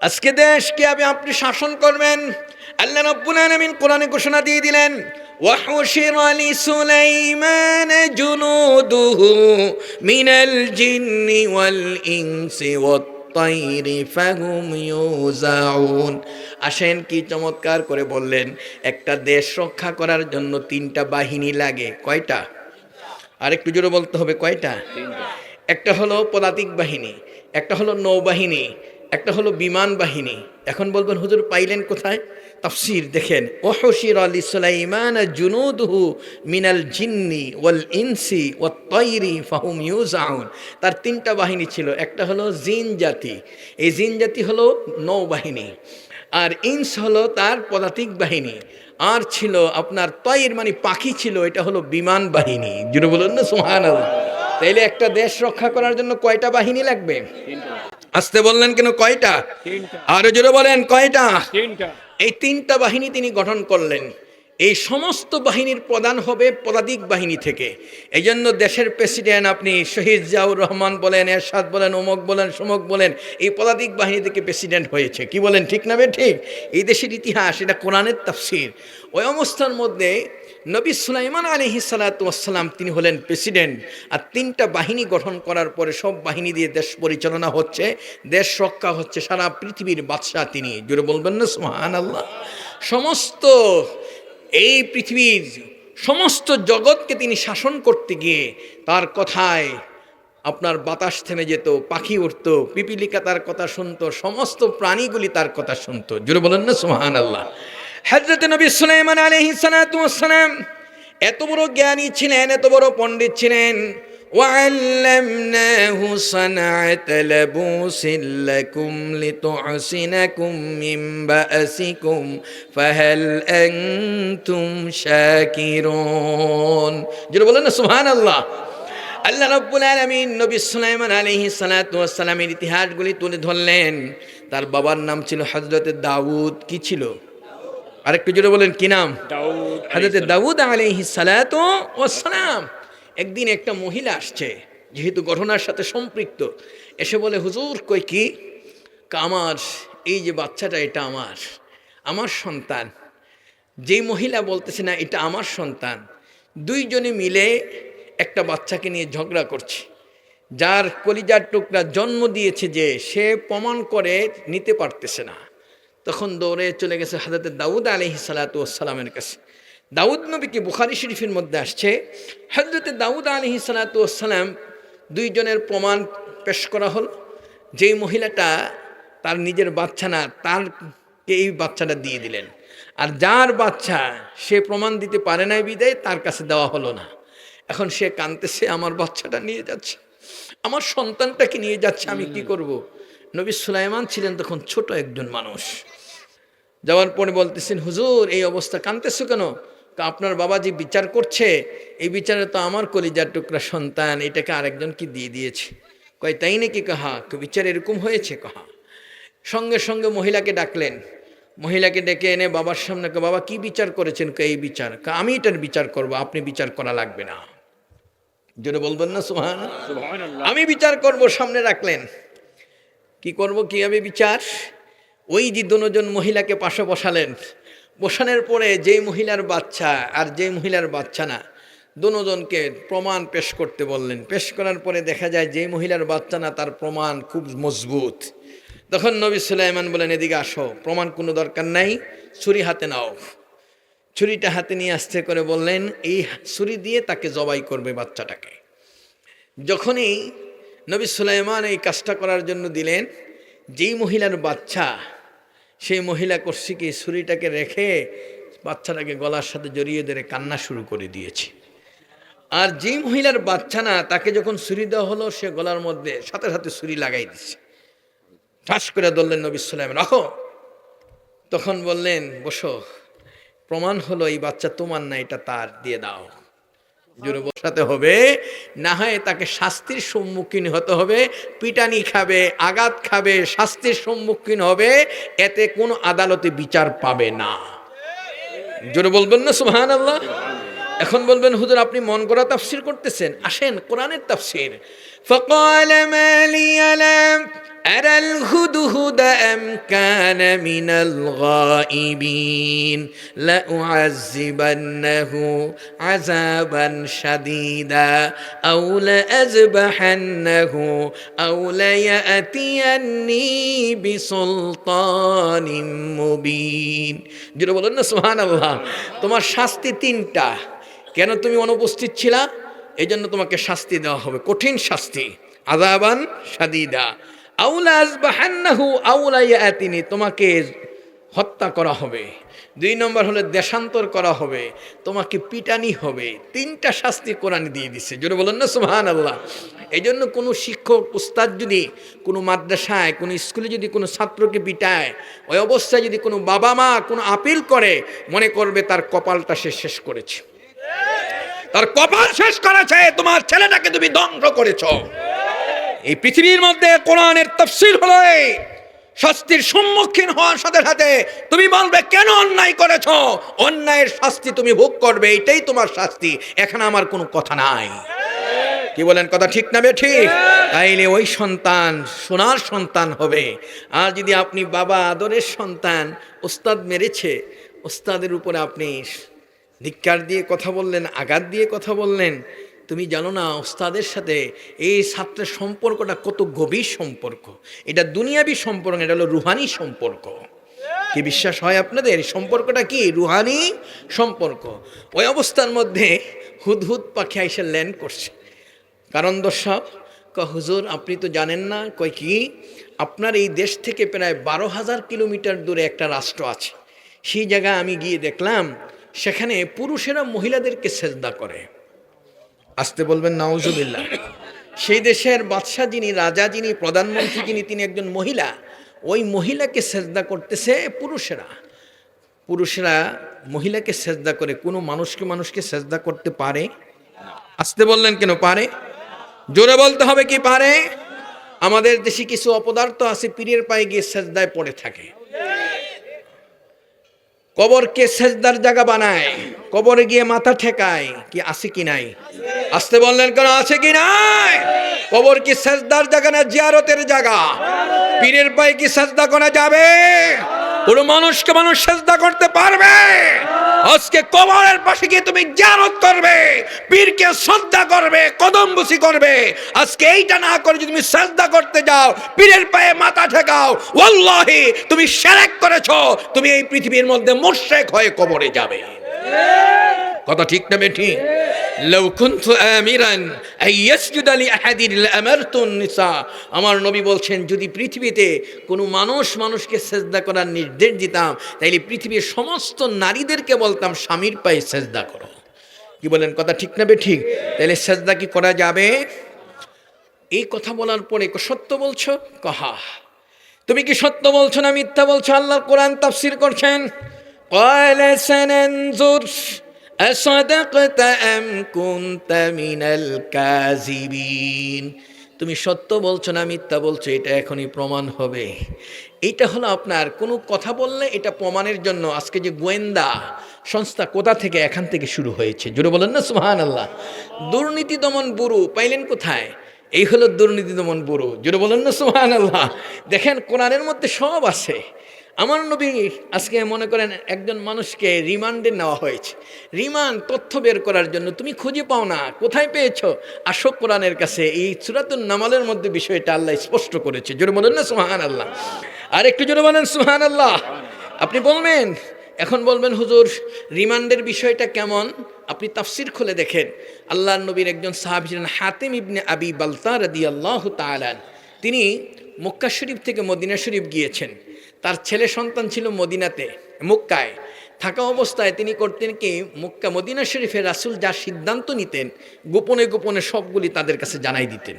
আজকে দেশকে আপনি শাসন করবেন। আল্লাহ রাব্বুল আলামিন কোরআনে ঘোষণা দিয়ে দিলেন ওয়াহুশিরা লিসুলাইমান জুনুদুহু মিনাল জিন্নি ওয়াল ইনসি ওয়াত তাইরি ফাহুম ইউজাউন। আসেন, কি চমৎকার করে বললেন, একটা দেশ রক্ষা করার জন্য 3টা বাহিনী লাগে। কয়টা? আর একটু জোরে বলতে হবে কয়টা? 3টা। একটা হলো পদাতিক বাহিনী, একটা হলো নৌবাহিনী, একটা হলো বিমান বাহিনী। এখন বলবেন হুজুর পাইলেন কোথায়? তাফসীর দেখেন, ওয়াহুশিরা লিসুলাইমান জুনুদুহু মিনাল জিন্নি ওয়াল ইনসি ওয়াত তাইরি ফাহুম ইউজাউন। তার 3টা বাহিনী ছিল। একটা হলো জিন জাতি, এই জিন জাতি হলো নৌবাহিনী, আর ইনস হলো তার পদাতিক বাহিনী, আর ছিল আপনার তৈর মানে পাখি ছিল, এটা হলো বিমান বাহিনী। জুড়ে বলুন না সুবহানাল্লাহ। তাইলে একটা দেশ রক্ষা করার জন্য কয়টা বাহিনী লাগবে? 3টা। আসতে বললেন কেন, কয়টা? 3টা। আরো জোরে বলেন কয়টা? 3টা। এই 3টা বাহিনী তিনি গঠন করলেন। এই সমস্ত বাহিনীর প্রধান হবে পদাতিক বাহিনী থেকে। এই জন্য দেশের প্রেসিডেন্ট আপনি শহীদ জিয়াউর রহমান বলেন, এরশাদ বলেন, অমুক বলেন, সমক বলেন, এই পদাতিক বাহিনী থেকে প্রেসিডেন্ট হয়েছে। কি বলেন, ঠিক না ঠিক? এই দেশের ইতিহাস, এটা কোরআনের তাফসীর। ওই অবস্থার মধ্যে নবী সুলাইমান আলাইহিস সালাতু ওয়াস সালাম তিনি হলেন প্রেসিডেন্ট। আর 3টা বাহিনী গঠন করার পরে সব বাহিনী দিয়ে দেশ পরিচালনা হচ্ছে, দেশ রক্ষা হচ্ছে, সারা পৃথিবীর বাদশাহ তিনি। জোরে বলবেন না সুবহানাল্লাহ। সমস্ত এই পৃথিবীর সমস্ত জগৎকে তিনি শাসন করতে গিয়ে তার কথায় আপনার বাতাস থেমে যেত, পাখি উঠত, পিপিলিকা তার কথা শুনতো, সমস্ত প্রাণীগুলি তার কথা শুনতো। জোরে বলেন না সুবহানাল্লাহ। হযরত নবী সুলাইমান আলাইহিস সালাতু ওয়াস সালাম এত বড় জ্ঞানী ছিলেন, এত বড় পণ্ডিত ছিলেন। وعلمناه صنعة لبوس لكم لتحصنكم من بأسكم فهل أنتم شاكرون যেটা বলেন না সুবহানাল্লাহ। আল্লাহ রাব্বুল আলামিন নবী সুলাইমান আলাইহিস সালাতু ওয়াস সালামের ইতিহাসগুলি তুলে ধরলেন। তার বাবার নাম ছিল হযরত দাউদ। কি ছিল? আরেকটু জোরে বলেন কি নাম? দাউদ হযরত দাউদ আলাইহিস সালাতু ওয়াস সালাম। একদিন একটা মহিলা আসছে, যেহেতু ঘটনার সাথে সম্পৃক্ত, এসে বলে, হুজুর কই কি? আমার এই যে বাচ্চাটা, এটা আমার সন্তান। যেই মহিলা বলতেছে না এটা আমার সন্তান, দুইজনে মিলে একটা বাচ্চাকে নিয়ে ঝগড়া করছে। যার কলিজার টুকরা জন্ম দিয়েছে যে, সে প্রমাণ করে নিতে পারতেছে না। তখন দৌড়ে চলে গেছে হযরত দাউদ আলাইহিস সালাতু ওয়াস সালামের কাছে। দাউদ নবীকে বুখারী শরীফের মধ্যে আসছে, হযরত দাউদ আলাইহিস সালাতু ওয়াস সালাম দুইজনের প্রমাণ পেশ করা হল। যেই মহিলাটা তার নিজের বাচ্চা না, তারকে এই বাচ্চাটা দিয়ে দিলেন। আর যার বাচ্চা, সে প্রমাণ দিতে পারে নাই বিদায় তার কাছে দেওয়া হলো না। এখন সে কাঁদতেছে, আমার বাচ্চাটা নিয়ে যাচ্ছে, আমার সন্তানটাকে নিয়ে যাচ্ছে, আমি কি করব? নবী সুলাইমান ছিলেন তখন ছোট একজন মানুষ। যাওয়ার পরে বলতেছেন, হুজুর এই অবস্থা, কাঁদতেছো কেন? আপনার বাবা যে বিচার করছে, এই বিচারে তো আমার কলিজার টুকরা সন্তান, এটাকে আরেকজনকে দিয়ে দিয়েছে। কয় তাই নাকি? কাহা বিচার এরকম হয়েছে? কাহা। সঙ্গে সঙ্গে মহিলাকে ডাকলেন। মহিলাকে ডেকে এনে বাবার সামনে, বাবা কি বিচার করেছেন? এই বিচার। আমি এটার বিচার করব, আপনি বিচার করা লাগবে না। জোরে বলবেন না সুবহানাল্লাহ। সুবহানাল্লাহ। আমি বিচার করব, সামনে রাখলেন। কি করব, কিভাবে বিচার? ওই যে দুজন মহিলাকে পাশে বসালেন। বসানোর পরে যেই মহিলার বাচ্চা আর যেই মহিলার বাচ্চা না, দুজনকে প্রমাণ পেশ করতে বললেন। পেশ করার পরে দেখা যায় যেই মহিলার বাচ্চা না, তার প্রমাণ খুব মজবুত। তখন নবী সুলাইমান বলেন, এদিকে আসো, প্রমাণ কোনো দরকার নাই, ছুরি হাতে নাও। ছুরিটা হাতে নিয়ে আসতে করে বললেন, এই ছুরি দিয়ে তাকে জবাই করবে বাচ্চাটাকে। যখনই নবী সুলাইমান এই কাজটা করার জন্য দিলেন, যেই মহিলার বাচ্চা, সেই মহিলা করছে কি, ছুরিটাকে রেখে বাচ্চাটাকে গলার সাথে জড়িয়ে ধরে কান্না শুরু করে দিয়েছে। আর যেই মহিলার বাচ্চা না, তাকে যখন ছুরি দেওয়া হলো, সে গলার মধ্যে সাথে সাথে ছুরি লাগাই দিচ্ছে। ঠাস করে ধরলেন নবী সুলাইমান, রাখো। তখন বললেন, বসো, প্রমাণ হলো এই বাচ্চা তোমার না, এটা তার, দিয়ে দাও। জোরে বসাতে হবে, না হয় তাকে শাস্তির সম্মুখীন হতে হবে, পিটানি খাবে, আঘাত খাবে, শাস্তির সম্মুখীন হবে, এতে কোনো আদালতে বিচার পাবে না। জোরে বলবেন না সুবহানাল্লাহ। এখন বলবেন, হুজুর আপনি মন গড়া তাফসীর করতেছেন, আসেন কোরআনের তাফসীর। فقال ما لي لا أرى الهدهد أم كان من الغائبين لأعذبنه عذابا شديدا أو لأذبحنه أو ليأتيني بسلطان مبين। যেটা বলেন না সুবহানাল্লাহ। তোমার শাস্তি তিনটা। কেন? তুমি অনুপস্থিত ছিলা, এই জন্য তোমাকে শাস্তি দেওয়া হবে, কঠিন শাস্তি। আযাবান শাদীদা আউলা আযবাহান্নাহু আউলা ইয়াতিনি, তোমাকে হত্যা করা হবে। 2 নম্বর হলো দেশান্তর করা হবে, তোমাকে পিটানি হবে। 3টা শাস্তি কোরআন দিয়ে দিচ্ছে। জোরে বলেন না সুবহানাল্লাহ। এই জন্য কোনো শিক্ষক উস্তাদ যদি কোনো মাদ্রাসায়, কোনো স্কুলে যদি কোনো ছাত্রকে পিটায়, ওই অবস্থায় যদি কোনো বাবা মা কোনো আপিল করে, মনে করবে তার কপালটা সে শেষ করেছে, তার কপাল শেষ করেছে, তোমার ছেলেটাকে তুমি ধ্বংস করেছো। এই পৃথিবীর মধ্যে কোরআনের তাফসীর হলো এই, শাস্তির সম্মুখীন হওয়ার সাথে সাথে তুমি বলবে কেন অন্যায় করেছো, অন্যায়ের শাস্তি তুমি ভোগ করবে, এটাই তোমার শাস্তি, এখানে আমার কোনো কথা নাই। কি বলেন, কথা ঠিক না ঠিক? তাইলে ওই সন্তান সোনার সন্তান হবে। আর যদি আপনি বাবা আদরের সন্তান, ওস্তাদ মেরেছে, ওস্তাদের উপরে আপনি ধিক্কার দিয়ে কথা বললেন, আঘাত দিয়ে কথা বললেন, তুমি জানো না ওস্তাদের সাথে এই ছাত্রের সম্পর্কটা কত গভীর সম্পর্ক। এটা দুনিয়াবি সম্পর্ক, এটা হলো রুহানি সম্পর্ক। কি বিশ্বাস হয় আপনাদের? সম্পর্কটা কি? রুহানি সম্পর্ক। ওই অবস্থার মধ্যে হুদহুদ পাখি এসে ল্যান্ড করছে। কারণ দর্শক হুজুর আপনি তো জানেন না। কয় কি? আপনার এই দেশ থেকে প্রায় 12,000 কিলোমিটার দূরে একটা রাষ্ট্র আছে, সেই জায়গায় আমি গিয়ে দেখলাম সেখানে পুরুষেরা মহিলাদেরকে সেজদা করে। আসতে বলবেন নাউজুবিল্লাহ। সেই দেশের বাদশাহ যিনি, রাজা যিনি, প্রধানমন্ত্রী যিনি, তিনি একজন মহিলা। ওই মহিলাকে সেজদা করতেছে পুরুষেরা। পুরুষেরা মহিলাকে সেজদা করে। কোনো মানুষকে সেজদা করতে পারে? আসতে বললেন কেন? পারে? জোরে বলতে হবে, কি পারে? আমাদের দেশে কিছু অপদার্থ আছে, পীরের পায়ে গিয়ে সেজদায় পড়ে থাকে, কবরকে সেজদার জায়গা বানায়, কবরে গিয়ে মাথা ঠেকায়। কি আছে কি নাই? আসতে বললেন কেন? আছে কি নাই? কবর কি সেজদার জায়গা না জিয়ারতের জায়গা? পীরের পায়ে কি সেজদা করা যাবে? কোন মানুষকে মানুষ সেজদা করতে পারবে? আজকে কবরের পাশে গিয়ে তুমি জিয়ারত করবে, পীরকে শ্রদ্ধা করবে, কদমবুসি করবে। আজকে এইটা না করে যদি তুমি সেজদা করতে যাও, পীরের পায়ে মাথা ঠেকাও, ওয়াল্লাহি তুমি শিরক করেছো। তুমি এই পৃথিবীর মধ্যে মুশরিক হয়ে কবরে যাবে। কথা ঠিক না বেঠি? লাউ কুনতু আমিরান আইয়াসজুদা লিআহাদিন লাআমারতুন নিসা। আমার নবী বলছেন, যদি পৃথিবীতে কোনো মানুষকে সেজদা করার নির্দেশ দিতাম, তাইলে পৃথিবীর সমস্ত নারীদেরকে বলতাম স্বামীর পায়ে সেজদা করো। কি বলেন? কথা ঠিক না বেঠিক? তাইলে সেজদা কি করা যাবে? এই কথা বলার পরে সত্য বলছো? কহা তুমি কি সত্য বলছো না মিথ্যা বলছো? আল্লাহর কোরআন তাফসীর করছেন। ক্বালা সানানজুর আসাদাকতা আম কুনতা মিনাল কাযিবিন। তুমি সত্য বলছো না মিথ্যা বলছো, এটা এখনই প্রমাণ হবে। এইটা হলো আপনার কোনো কথা বললে এটা প্রমাণের জন্য আজকে যে গোয়েন্দা সংস্থা কোথা থেকে, এখান থেকে শুরু হয়েছে। জোরে বলেন না সুবহানাল্লাহ। দুর্নীতি দমন ব্যুরো পাইলেন কোথায়? এই হলো দুর্নীতি দমন ব্যুরো। জোরে বলেন না সুবহানাল্লাহ। দেখেন কোরআনের মধ্যে সব আছে। আমার নবী আজকে মনে করেন একজন মানুষকে রিমান্ডে নেওয়া হয়েছে, রিমান্ড তথ্য বের করার জন্য। তুমি খুঁজে পাও না, কোথায় পেয়েছো? আসো কোরআনের কাছে। এই সূরাতুন নামলের মধ্যে বিষয়টা আল্লাহ স্পষ্ট করেছে। জোরে বলেন না সুবহানাল্লাহ। আর একটু জোরে বলেন সুবহানাল্লাহ। আপনি বলবেন, এখন বলবেন হুজুর রিমান্ডের বিষয়টা কেমন? আপনি তাফসীর খুলে দেখেন। আল্লাহর নবীর একজন সাহাবী ছিলেন হাতিম ইবনে আবি বালতা রাদিয়াল্লাহু তাআলা। তিনি মক্কা শরীফ থেকে মদিনা শরীফ গিয়েছেন। তার ছেলে সন্তান ছিল মদিনাতে, মক্কায় থাকা অবস্থায় তিনি করতেন কি, মক্কা মদিনা শরীফে রাসূল যা সিদ্ধান্ত নিতেন গোপনে গোপনে সবগুলি তাদের কাছে জানাই দিতেন।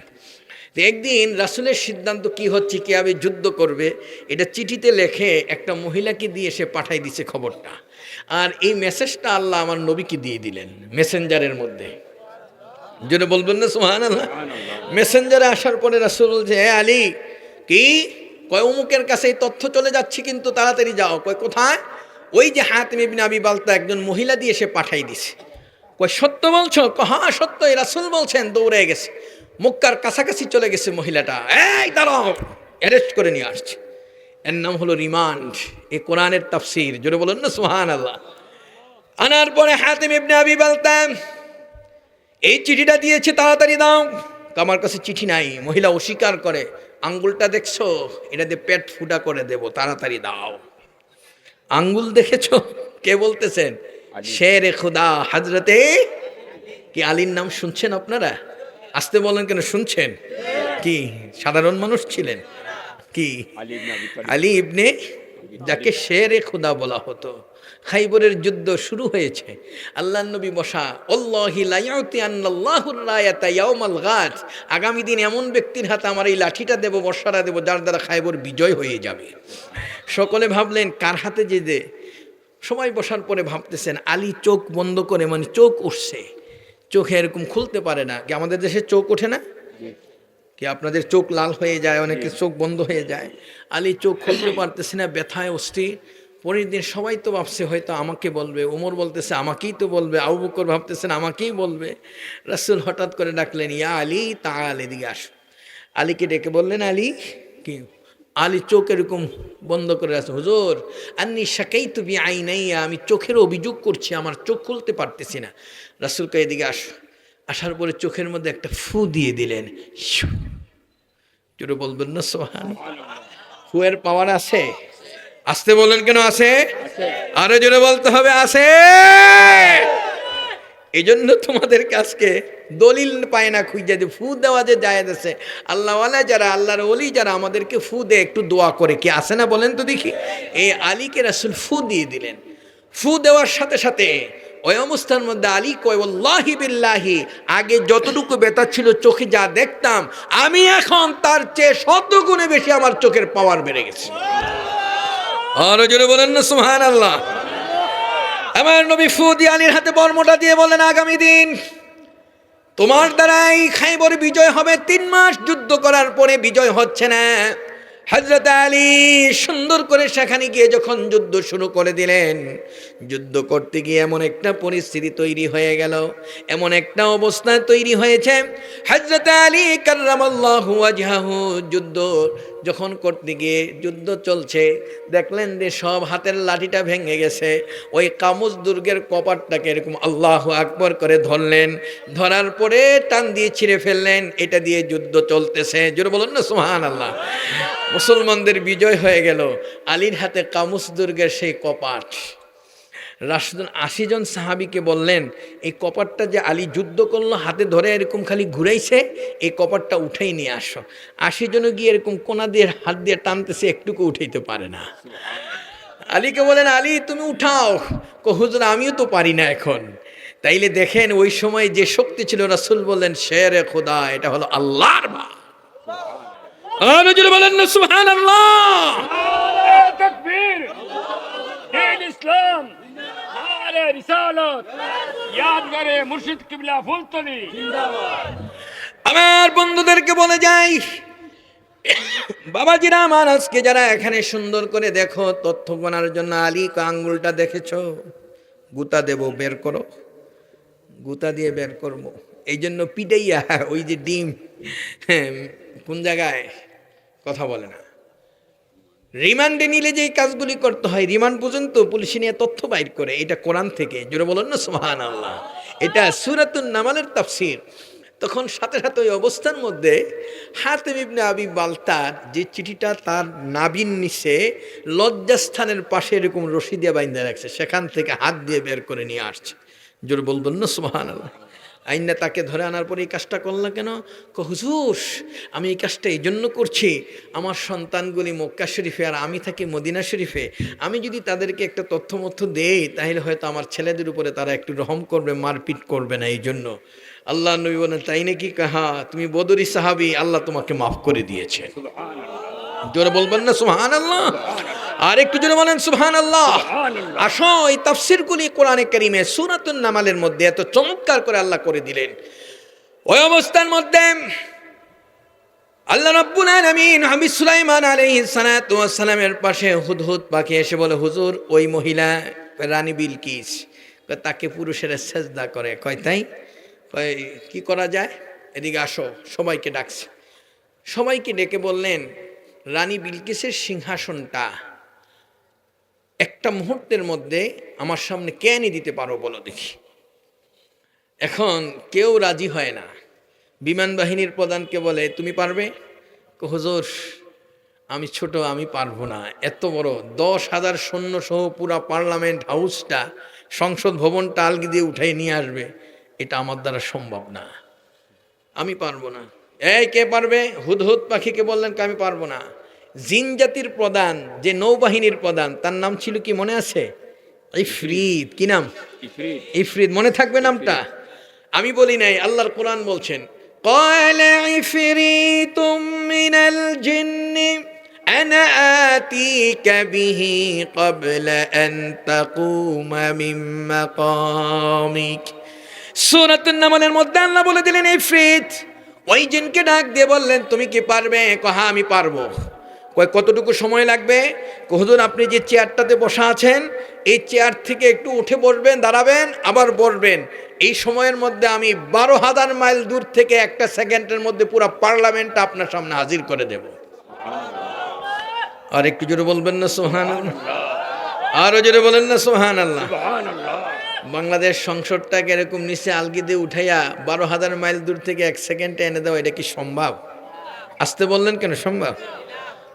তো একদিন রাসূলের সিদ্ধান্ত কি হচ্ছে, কিভাবে যুদ্ধ করবে, এটা চিঠিতে লেখে একটা মহিলাকে দিয়ে সে পাঠাই দিছে খবরটা। আর এই মেসেজটা আল্লাহ আমার নবীকে দিয়ে দিলেন মেসেঞ্জারের মধ্যে। যেটা বলবেন না সুবহানাল্লাহ। মেসেঞ্জারে আসার পরে রাসূল বলছে, হে আলী, কি কয় অমুকের কাছে এই তথ্য চলে যাচ্ছে, কিন্তু তাড়াতাড়ি যাও। কয় কোথায়? ওই যে হাতিম ইবনে আবি বালতা একজন মহিলা দিয়ে সে পাঠাই দিছে। কয় সত্য বলছো? হ্যাঁ সত্য, এই রাসূল বলছেন। দৌড়ে গেছে, মক্কার কাছাকাছি চলে গেছে মহিলাটা। এই দাঁড়াও, অ্যারেস্ট করে নিয়ে আসছে। এর নাম হলো রিমান্ড। এই কোরআনের তাফসীর। জোরে বলেন না সুবহানাল্লাহ। আনার পরে হাতিম ইবনে আবি বালতা এই চিঠিটা দিয়েছে, তাড়াতাড়ি দাও। আমার কাছে চিঠি নাই। মহিলা অস্বীকার করে, আঙ্গুলটা দেখছো, এটা দিয়ে পেট ফুটা করে দেব, তাড়াতাড়ি দাও। আঙ্গুল দেখেছো? কে বলতেছেন? শেরে খুদা হযরতে কি আলীর নাম শুনছেন আপনারা? আসতে বলেন কেন? শুনছেন? কি সাধারণ মানুষ ছিলেন? কি আলী ইবনে, যাকে শেরে খুদা বলা হতো। খাইবরের যুদ্ধ শুরু হয়েছে, আল্লাহর নবী বসা, আল্লাহি লা ইয়াতি আন্নাল্লাহুর রায়াতা ইয়াউমাল গাদ। আগামী দিন এমন ব্যক্তির হাতে আমার এই লাঠিটা দেব, বর্ষাটা দেব, যার দ্বারা খাইবর বিজয় হয়ে যাবে। সকলে ভাবলেন কার হাতে যে দে। সবাই বসার পরে ভাবতেছেন, আলী চোখ বন্ধ করে, মানে চোখ উঠছে, চোখে এরকম খুলতে পারে না। কি আমাদের দেশে চোখ ওঠে না? কি আপনাদের চোখ লাল হয়ে যায়, অনেকের চোখ বন্ধ হয়ে যায়। আলী চোখ খুলতে পারতেছে না, ব্যথায় অস্থির। পরের দিন সবাই তো ভাবছে হয়তো আমাকে বলবে, ওমর বলতেছে আমাকেই তো বলবে, আবু বকর ভাবতেছেন আমাকেই বলবে। রাসূল হঠাৎ করে ডাকলেন, ইয়া আলী তাআল, এদিকে আসো। আলীকে ডেকে বললেন, আলী কি? আলী চোখ এরকম বন্ধ করে আছে। হুজুর আন্নী শাকাইতু বিআইনাইয়া, আমি চোখের অভিযোগ করছি, আমার চোখ খুলতে পারতেছি না। রাসূলকে এদিকে আসো। আসার পরে চোখের মধ্যে একটা ফু দিয়ে দিলেন। জোরে বলবেন না সুবহানাল্লাহ। ফুয়ের পাওয়ার আছে? আসতে বলেন কেন আছে? আছে। আরো জোরে বলতে হবে আছে। এই জন্য তোমাদেরকে আজকে দলিল পায় না খুঁজে যে ফু দেওয়া যে জায়েজ আছে। আল্লাহওয়ালা যারা, আল্লাহর ওলি যারা আমাদেরকে ফু দে একটু দোয়া করে, কি আছে না বলেন তো দেখি? এই আলীকে রাসূল ফু দিয়ে দিলেন। ফু দেওয়ার সাথে সাথে ওই অবস্থার মধ্যে আলী কয় ওয়াল্লাহি বিল্লাহি, আগে যতটুকু ব্যথা ছিল চোখে যা দেখতাম, আমি এখন তার চেয়ে 100 গুণে বেশি আমার চোখের পাওয়ার বেড়ে গেছে। আরো জোরে বলেন না সুবহানাল্লাহ। আমার নবী ফু দিয়ে আলীর হাতে বর্মটা দিয়ে বলেন, আগামী দিন তোমার দ্বারাই খাইবর বিজয় হবে। 3 মাস যুদ্ধ করার পরে বিজয় হচ্ছে না। হযরত আলী সুন্দর করে সেখানে গিয়ে যখন যুদ্ধ শুরু করে দিলেন, যুদ্ধ করতে গিয়ে এমন একটা পরিস্থিতি তৈরি হয়ে গেল, এমন একটা অবস্থা তৈরি হয়েছে। হযরত আলী কাররামাল্লাহু ওয়াজহাহু যুদ্ধ যখন করতে গিয়ে, যুদ্ধ চলছে, দেখলেন যে সব হাতের লাঠিটা ভেঙে গেছে। ওই কামুজ দুর্গের কপাটটাকে এরকম আল্লাহু আকবার করে ধরলেন, ধরার পরে টান দিয়ে ছিঁড়ে ফেললেন। এটা দিয়ে যুদ্ধ চলতেছে, জোরে বলুন না সুবহানাল্লাহ। মুসলমানদের বিজয় হয়ে গেল। আলীর হাতে কামুজ দুর্গের সেই কপাট। রাশিদুল 80 জন সাহাবীকে বললেন, এই কপাটটা যে আলী যুদ্ধ করলো হাতে ধরে এরকম খালি ঘুরাইছে, এই কপাটটা উঠাই নিয়ে আসো। 80 জন গিয়ে এরকম কোনা দিয়ে হাত দিয়ে টানতেছে, একটুকু উঠাইতে পারে না। আলীকে বলেন, আলী তুমি উঠাও। হুজুর আমিও তো পারি না এখন। তাইলে দেখেন ওই সময় যে শক্তি ছিল, রাসূল বললেন শেরে খোদা, এটা হলো আল্লাহর মা। আর জোরে বলেন না সুবহানাল্লাহ। নারে তাকবীর, দ্বীন ইসলাম, নারে রিসালাত, ইয়াদগারে মুর্শিদ কিবলা ফুলতলি। আমার বন্ধুদেরকে বলে যাই, বাবাজিরা আমার, আজকে যারা এখানে সুন্দর করে দেখো তথ্য গোনার জন্য, আলী আঙ্গুলটা দেখেছো, গুতা দেব, বের করো। গুতা দিয়ে বের করবো, এই জন্য পিটাইয়া ওই যে ডিম, কোন জায়গায় কথা বলে না, রিমান্ডে নিলে যে কাজগুলি করতে হয়, রিমান্ড পর্যন্ত পুলিশে নিয়ে তথ্য বাইর করে। এটা কোরআন থেকে, জোরে বলেন না সুবহানাল্লাহ। এটা সূরাতুন নামালের তাফসীর। তখন সাথে সাথে ওই অবস্থার মধ্যে হাতেম ইবনে আবি বালতার যে চিঠিটা তার নাবিন নিচে লজ্জাস্থানের পাশে এরকম রশি দিয়ে বাইন্ধা রাখছে, সেখান থেকে হাত দিয়ে বের করে নিয়ে আসছে। জোরে বলবেন না সুবহানাল্লাহ। আইনা তাকে ধরে আনার পরে এই কাজটা করলাম কেন? হুজুর আমি এই কাজটা এই জন্য করছি, আমার সন্তানগুলি মক্কা শরীফে আর আমি থাকি মদিনা শরীফে। আমি যদি তাদেরকে একটা তথ্য দেই, তাহলে হয়তো আমার ছেলেদের উপরে তারা একটু রহম করবে, মারপিট করবে না। এই জন্য আল্লাহ নবী বলেন, তাই নাকি? কাহা, তুমি বদরি সাহাবী, আল্লাহ তোমাকে মাফ করে দিয়েছে। জোরে বলবেন না সুবহানাল্লাহ। আর একটু জোরে বলেন সুবহানাল্লাহ। আসো, এই তাফসীরগুলি কোরআনে কারীমে সূরাতুন নামালের মধ্যে এত চমৎকার করে আল্লাহ করে দিলেন। ওই অবস্থার মধ্যে আল্লাহ রাব্বুল আলামিন নবী সুলাইমান আলাইহিস সালাতু ওয়াস সালামের পাশে হুদহুদ পাখি এসে বলে, হুজুর ওই মহিলা রানী বিলকিস, তাকে পুরুষেরা সেজদা করে। কয় তাই? কয় কি করা যায়? এদিকে আসো। সবাইকে ডাকছে, সবাইকে ডেকে বললেন, রানী বিলকিসের সিংহাসনটা একটা মুহূর্তের মধ্যে আমার সামনে কে এনে দিতে পারো বলো দেখি। এখন কেউ রাজি হয় না। বিমান বাহিনীর প্রধানকে বলে, তুমি পারবে? হুজুর আমি ছোট, আমি পারবো না। এত বড় 10,000 সৈন্য সহ পুরা পার্লামেন্ট হাউসটা, সংসদ ভবনটা আলগি দিয়ে উঠাই নিয়ে আসবে, এটা আমার দ্বারা সম্ভব না, আমি পারবো না। এই কে পারবে? হুদহুদ পাখিকে বললেন, আমি পারবো না। জিন জাতির প্রধান, যে নৌবাহিনীর প্রধান, তার নাম ছিল কি মনে আছে? ইফরিত। কি নাম? ইফরিত। ইফরিত। মনে থাকবে নামটা? আমি বলি নাই, আল্লাহর কোরআন বলছেন, ক্বালা ইফরিতুম মিনাল জিন্নি আনা আতিকা বিহি ক্বাবলা আন তাকুমা মিন মাকামিক। সূরাতুন নামলের মধ্যে আল্লাহ বলে দিলেন, ইফরিত ওই জিনকে ডাক দিয়ে বললেন, তুমি কি পারবে? হ্যাঁ আমি পারবো। কয় কতটুকু সময় লাগবে? হুজুর আপনি যে চেয়ারটাতে বসা আছেন, এই চেয়ার থেকে একটু উঠে বসবেন, দাঁড়াবেন, আবার বসবেন। এই সময়ের মধ্যে আমি 12,000 মাইল দূর থেকে একটা সেকেন্ডের মধ্যে পুরো পার্লামেন্টটা আপনার সামনে হাজির করে দেব। আর একটু জোরে বলবেন না সুবহানাল্লাহ? আরো জোরে বলেন না সুবহানাল্লাহ? সুবহানাল্লাহ। বাংলাদেশ সংসদটাকে এরকম নিচে আলগি দিয়ে উঠাইয়া 12,000 মাইল দূর থেকে 1 সেকেন্ডে এনে দেওয়া, এটা কি সম্ভব? আসতে বললেন কেন? সম্ভব?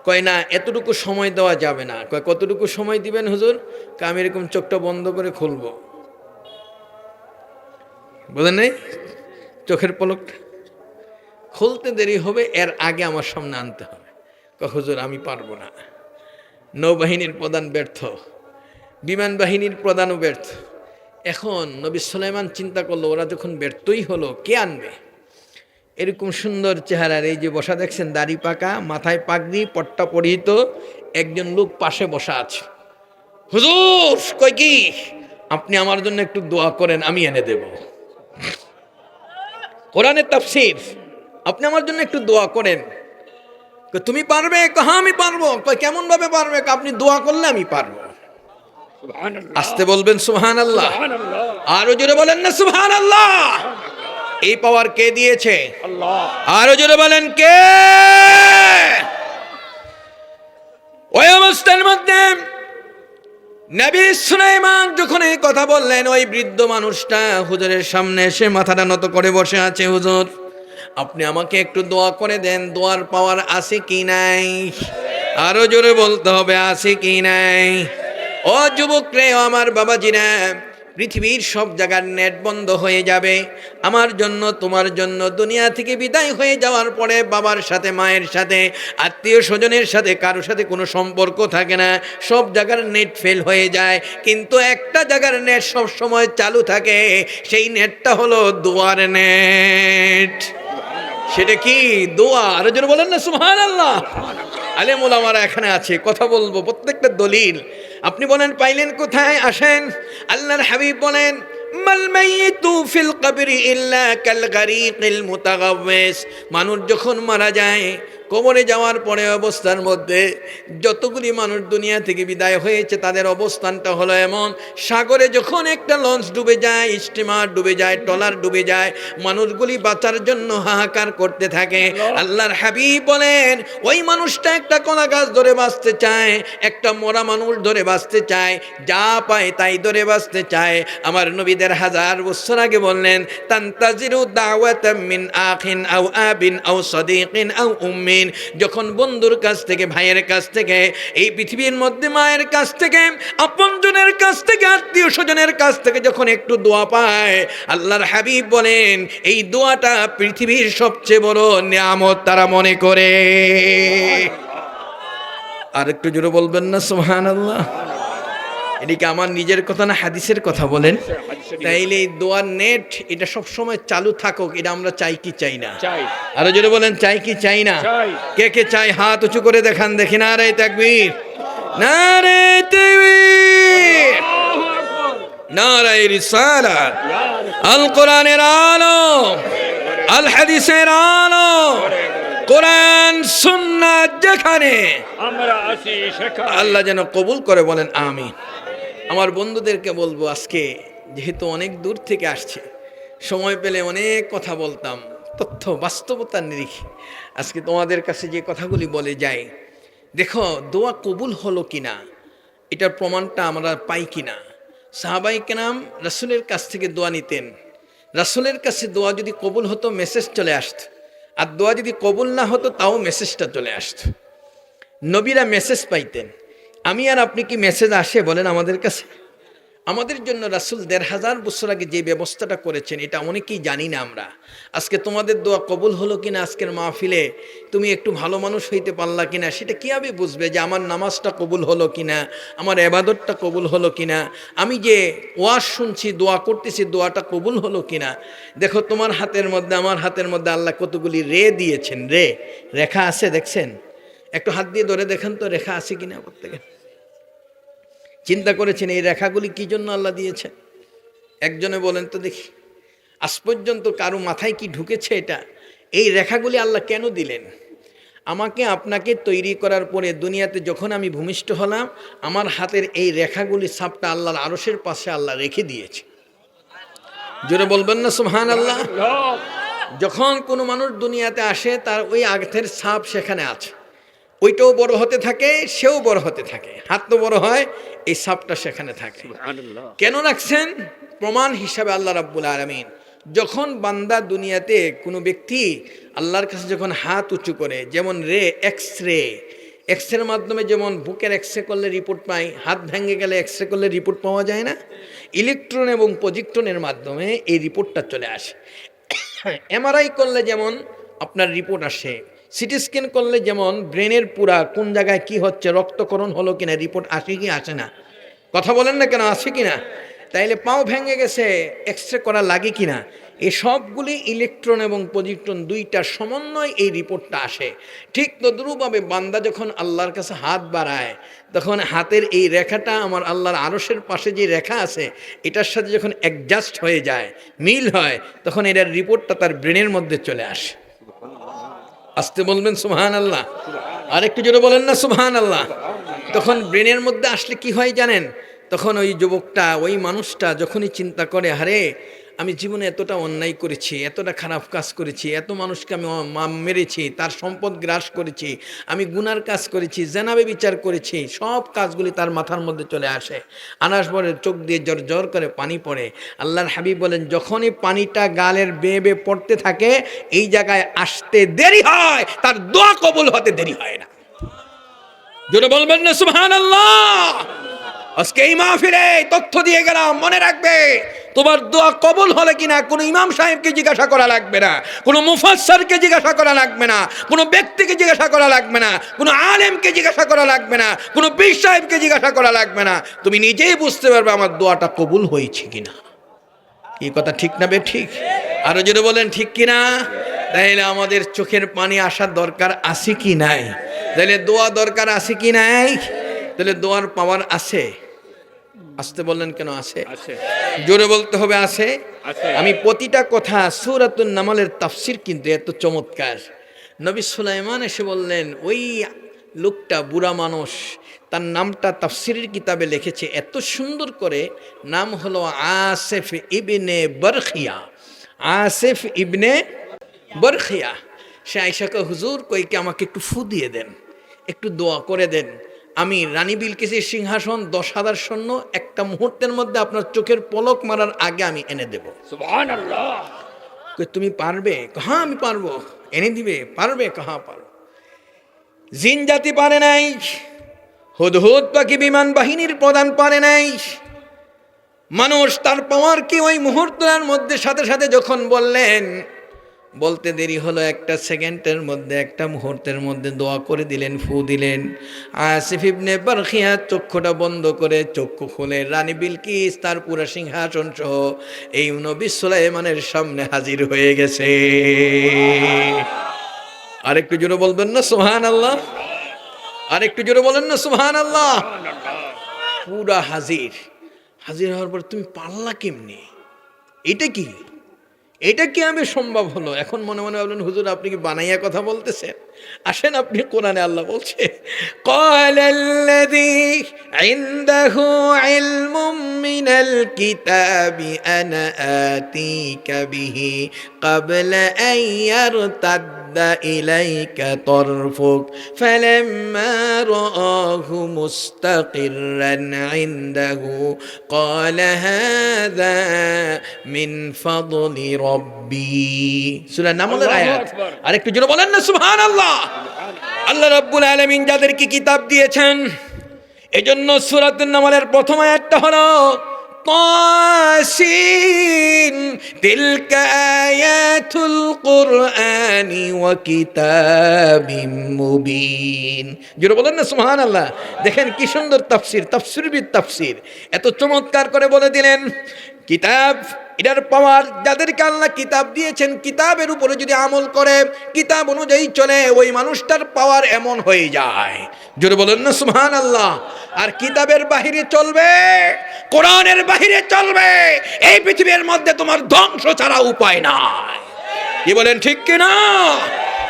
কয় না এতটুকু সময় দেওয়া যাবে না। কয় কতটুকু সময় দিবেন হুজুর? কয় আমি এরকম চোখটা বন্ধ করে খুলবো। বুঝলেন নাই? চোখের পলকটা খুলতে দেরি হবে, এর আগে আমার সামনে আনতে হবে। কয় হুজুর আমি পারবো না। নৌবাহিনীর প্রধান ব্যর্থ, বিমান বাহিনীর প্রধানও ব্যর্থ। এখন নবী সুলাইমান চিন্তা করলো ওরা যখন ব্যর্থই হলো, কে আনবে? এরকম সুন্দর চেহারার এই যে বসা দেখছেন, দাড়ি পাকা, মাথায় পাগড়ি, পট্টা পরিহিত একজন লোক পাশে বসা আছে। হুজুর কয় কি? আপনি আমার জন্য একটু দোয়া করেন, আমি এনে দেব। কোরআনের তাফসীর, আপনি আমার জন্য একটু দোয়া করেন। কয় তুমি পারবে? কয় হ্যাঁ আমি পারবো। কয় কেমন ভাবে পারবে? কয় আপনি দোয়া করলে আমি পারবো। সুবহানাল্লাহ, আসতে বলবেন সুবহানাল্লাহ, সুবহানাল্লাহ, আরো জোরে বলেন না সুবহানাল্লাহ। এই পাওয়ার কে দিয়েছে? আল্লাহ। আরো জোরে বলেন কে? ওই অবস্থার মধ্যে নবী সুলাইমান যখন এই কথা বললেন, ওই বৃদ্ধ মানুষটা হুজুরের সামনে এসে মাথাটা নত করে বসে আছে। হুজুর আপনি আমাকে একটু দোয়া করে দেন, দোয়ার পাওয়ার আছে কি নাই? আরো জোরে বলতে হবে আছে কি নাই? ও যুবক রে, ও আমার বাবাজিরা, পৃথিবীর সব জায়গার নেট বন্ধ হয়ে যাবে। আমার জন্য তোমার জন্য দুনিয়া থেকে বিদায় হয়ে যাওয়ার পরে বাবার সাথে, মায়ের সাথে, আত্মীয় স্বজনের সাথে কারোর সাথে কোনো সম্পর্ক থাকে না। সব জায়গার নেট ফেল হয়ে যায়, কিন্তু একটা জায়গার নেট সব সময় চালু থাকে। সেই নেটটা হলো দোয়ার নেট। সেটা কি? দোয়া। আরো জোরে বলেন না সুবহানাল্লাহ। আলেম ওলামারা এখানে আছে, কথা বলবো প্রত্যেকটা দলিল। আপনি বলেন পাইলেন কোথায়? আসেন। আল্লাহর হাবিব বলেন মাল মাইয়িতু ফিল কবরি ইল্লা কাল গারিকিল মুতাগাওয়িস। মানুষ যখন মারা যায়, কবরে যাওয়ার পরে অবস্থার মধ্যে যতগুলি মানুষ দুনিয়া থেকে বিদায় হয়েছে তাদের অবস্থানটা হলো এমন, সাগরে যখন একটা লঞ্চ ডুবে যায়, স্টিমার ডুবে যায়, ট্রলার ডুবে যায়, মানুষগুলি বাঁচার জন্য হাহাকার করতে থাকে। আল্লাহর হাবিব বলেন ওই মানুষটা একটা কলা গাছ ধরে বাঁচতে চায়, একটা মরা মানুষ ধরে বাঁচতে চায়, যা পায় তাই ধরে বাঁচতে চায়। আমার নবীদের হাজার বছর আগে বললেন তান্তাজিরু দাওয়াতাম মিন আখিন আও আবিন আও সাদিকিন আও উম্মিন। যখন বন্ধুর কাছ থেকে, ভাইয়ের কাছ থেকে, এই পৃথিবীর মধ্যে মায়ের কাছ থেকে, আপনজনের কাছ থেকে, আত্মীয় স্বজনের কাছ থেকে যখন একটু দোয়া পায়, আল্লাহর হাবিব বলেন এই দোয়াটা পৃথিবীর সবচেয়ে বড় নিয়ামত তারা মনে করে। আর একটু জোরে বলবেন না সুবহানাল্লাহ। এদিকে আমার নিজের কথা না, হাদিসের কথা বলেন। তাইলে এই দোয়ার নেট এটা সব সময় চালু থাকুক, এটা আমরা চাই কি চাই না? চাই। আরো জোরে বলেন চাই কি চাই না? চাই। কে কে চাই হাত উঁচু করে দেখান দেখি। নারে তাকবীর, নারে তাকবীর, আল্লাহু আকবার। নারে রিসালাত, ইয়া রাসূল। আল কোরআনের আলো, আল হাদিসের আলো, কোরআন সুন্নাত যেখানে, আমরা আছি সেখানে। আল্লাহ যেন কবুল করে, বলেন আমিন। আমার বন্ধুদেরকে বলবো, আজকে যেহেতু অনেক দূর থেকে আসছে, সময় পেলে অনেক কথা বলতাম, তথ্য বাস্তবতার নিরিখে আজকে তোমাদের কাছে যে কথাগুলি বলে যাই। দেখো দোয়া কবুল হলো কিনা এটার প্রমাণটা আমরা পাই কিনা। সাহাবাই কেরাম রাসূলের কাছ থেকে দোয়া নিতেন, রাসূলের কাছে দোয়া যদি কবুল হতো মেসেজ চলে আসতো, আর দোয়া যদি কবুল না হতো তাও মেসেজটা চলে আসতো। নবীরা মেসেজ পাইতেন, আমি আর আপনি কি মেসেজ আসে বলেন আমাদের কাছে? আমাদের জন্য রাসূল ১৫০০ বছর আগে যে ব্যবস্থাটা করেছেন এটা অনেকেই জানি না আমরা। আজকে তোমাদের দোয়া কবুল হলো কিনা, আজকের মাহফিলে তুমি একটু ভালো মানুষ হইতে পারলা কিনা, সেটা কীভাবে বুঝবে যে আমার নামাজটা কবুল হলো কিনা, আমার ইবাদতটা কবুল হলো কিনা, আমি যে ওয়াজ শুনছি, দোয়া করতেছি, দোয়াটা কবুল হলো কিনা? দেখো তোমার হাতের মধ্যে, আমার হাতের মধ্যে আল্লাহ কতগুলি রে দিয়েছেন, রেখা আছে দেখছেন? একটু হাত দিয়ে ধরে দেখেন তো রেখা আছে কিনা প্রত্যেকে। চিন্তা করেছেন এই রেখাগুলি কি জন্য আল্লাহ দিয়েছেন? একজনে বলেন তো দেখি, আজ পর্যন্ত কারো মাথায় কি ঢুকেছে এটা? এই রেখাগুলি আল্লাহ কেন দিলেন? আমাকে আপনাকে তৈরি করার পরে দুনিয়াতে যখন আমি ভূমিষ্ঠ হলাম, আমার হাতের এই রেখাগুলি ছাপটা আল্লাহর আরশের পাশে আল্লাহ রেখে দিয়েছে। জোরে বলবেন না সুবহানাল্লাহ। যখন কোনো মানুষ দুনিয়াতে আসে তার ওই আঘাতের ছাপ সেখানে আছে, ওইটাও বড় হতে থাকে, সেও বড় হতে থাকে, হাত তো বড় হয়, এই ছাপটা সেখানে থাকে। সুবহানাল্লাহ। কেন রাখছেন? প্রমাণ হিসাবে আল্লাহ রাব্বুল আলামিন যখন বান্দা দুনিয়াতে কোনো ব্যক্তি আল্লাহর কাছে যখন হাত উঁচু করে, যেমন এক্স রে, এক্সরের মাধ্যমে যেমন বুকের এক্সরে করলে রিপোর্ট পাই, হাত ভেঙে গেলে এক্সরে করলে রিপোর্ট পাওয়া যায় না, ইলেকট্রন এবং পজিট্রনের মাধ্যমে এই রিপোর্টটা চলে আসে। এমআরআই করলে যেমন আপনার রিপোর্ট আসে, সিটি স্ক্যান করলে যেমন ব্রেনের পুরা কোন জায়গায় কি হচ্ছে, রক্তকরণ হলো কিনা রিপোর্ট আসে কি আসে না? কথা বলেন না কেন, আসে কিনা? তাইলে পাও ভেঙে গেছে, এক্সরে করা লাগে কিনা? এই সবগুলি ইলেকট্রন এবং পজিট্রন দুইটার সমন্বয় এই রিপোর্টটা আসে। ঠিক তদ্রূপভাবে বান্দা যখন আল্লাহর কাছে হাত বাড়ায়, তখন হাতের এই রেখাটা আমার আল্লাহর আরশের পাশে যে রেখা আছে এটার সাথে যখন অ্যাডজাস্ট হয়ে যায়, মিল হয়, তখন এটার রিপোর্টটা তার ব্রেনের মধ্যে চলে আসে। আসতে বলবেন সুবহানাল্লাহ, আর একটু জোরে বলেন না সুবহানাল্লাহ। তখন ব্রেনের মধ্যে আসলে কি হয় জানেন? তখন ওই যুবকটা, ওই মানুষটা যখনই চিন্তা করে, আরে আমি জীবনে এতটা অন্যায় করেছি, এতটা খারাপ কাজ করেছি, এত মানুষকে আমি মেরেছি, তার সম্পদ গ্রাস করেছি, আমি গুনার কাজ করেছি, জেনাবে বিচার করেছি, সব কাজগুলি তার মাথার মধ্যে চলে আসে। আনাস পরে চোখ দিয়ে জর জর করে পানি পড়ে। আল্লাহর হাবিব বলেন, যখনই পানিটা গালের বেয়ে বেয়ে পড়তে থাকে, এই জায়গায় আসতে দেরি হয়, তার দোয়া কবুল হতে দেরি হয় না। জোরে বলবেন না সুবহানাল্লাহ। আজকে এই মাহফিলে তথ্য দিয়ে গেলাম, মনে রাখবে তোমার দোয়া কবুল হলে কিনা কোনো ইমাম সাহেবকে জিজ্ঞাসা করা লাগবে না, কোনো মুফাসসিরকে জিজ্ঞাসা করা লাগবে না, কোনো ব্যক্তিকে জিজ্ঞাসা করা লাগবে না, কোনো আলেমকে জিজ্ঞাসা করা লাগবে না, কোনো পীর সাহেবকে জিজ্ঞাসা করা লাগবে না। তুমি নিজেই বুঝতে পারবে আমার দোয়াটা কবুল হয়েছে কিনা। এই কথা ঠিক না বে ঠিক? আরো যদি বলেন ঠিক কিনা। তাইলে আমাদের চোখের পানি আসার দরকার আছে কি নাই? তাহলে দোয়া দরকার আছে কি নাই? তাহলে দোয়ার পাওয়ার আছে। আসতে বললেন কেন? আছে, জোরে বলতে হবে আছে। আমি প্রতিটা কথা, সূরাতুন নামলের তাফসীর কিন্তু এত চমৎকার। নবী সুলাইমান এসে বললেন, ওই লোকটা বুড়া মানুষ, তার নামটা তাফসীরের কিতাবে লিখেছে এত সুন্দর করে, নাম হলো আসিফ ইবনে বরখিয়া। আসিফ ইবনে বরখিয়া। সে আয়েশাকে, হুজুর কইকে আমাকে একটু ফু দিয়ে দেন, একটু দোয়া করে দেন, আমি রানী বিলকিসের সিংহাসন 10,000 সৈন্য একটা মুহূর্তের মধ্যে আপনার চোখের পলক মারার আগে আমি এনে দেব। সুবহানাল্লাহ। তুমি পারবে? হ্যাঁ আমি পারবো। এনে দিবে? পারবে? হ্যাঁ পারবো। জিন জাতি পারে নাই, হুদহুদ পাখি বিমান বাহিনীর প্রধান পারে নাই, মানুষ তার পাওয়ার কি ওই মুহূর্তের মধ্যে সাথে সাথে যখন বললেন, বলতে দেরি হলো, একটা সেকেন্ডের মধ্যে, একটা মুহূর্তের মধ্যে দোয়া করে দিলেন, ফু দিলেন। আসিফ ইবনে বরখিয়া চক্ষুটা বন্ধ করে চক্ষু খুলে রানী বিলকিস তার পুরা সিংহাসন সহ এই নবী সুলাইমানের সামনে হাজির হয়ে গেছে। আরেকটু জোরে বলবেন না সুবহানাল্লাহ? আরেকটু জোরে বলেন না সুবহানাল্লাহ? পুরা হাজির। হাজির হওয়ার পর তুমি পারলা কেমনি? এটা কি, এটা কি আমি সম্ভব হলো? এখন মনে মনে বললেন, হুজুর আপনি কি বানাইয়া কথা বলতেছেন? আসেন, আপনি কোরআনে আল্লাহ বলছে, ক্বালাল্লাযী ইনদাহু ইলমুম মিনাল কিতাবি আনা আতীকা বিহি ক্বাবলা আন ইয়ারতাদ্দা ইলাইকা তারফুক ফালাম্মা রাআহু মুস্তাকিররান ইনদাহু ক্বালা হাযা মিন ফাদলি রব্বি। সূরা নামলের আয়াত। আরেকটু জোরে বলেন না সুবহানাল্লাহ। আল্লাহ রাব্বুল আলামিন যাদেরকে কিতাব দিয়েছেন, এজন্য সূরাতুন নামলের প্রথম আয়াতটা হলো তাসিন তিলকা আয়াতুল কুরআনি ওয়া কিতাবিম মুবিন। জোরে বলেন না সুবহানাল্লাহ। দেখেন কি সুন্দর তাফসীর, তাফসীরবিদ তাফসীর এত চমৎকার করে বলে দিলেন। কিতাব, এটার পাওয়ার, যাদেরকে আল্লাহ কিতাব দিয়েছেন, কিতাবের উপরে যদি আমল করে, কিতাব অনুযায়ী চলে, ওই মানুষটার পাওয়ার এমন হয়ে যায়। জোরে বলেন না সুবহানাল্লাহ। আর কিতাবের বাহিরে চলবে, কোরআনের বাহিরে চলবে, এই পৃথিবীর মধ্যে তোমার ধ্বংস ছাড়া উপায় নাই। কি বলেন ঠিক কিনা?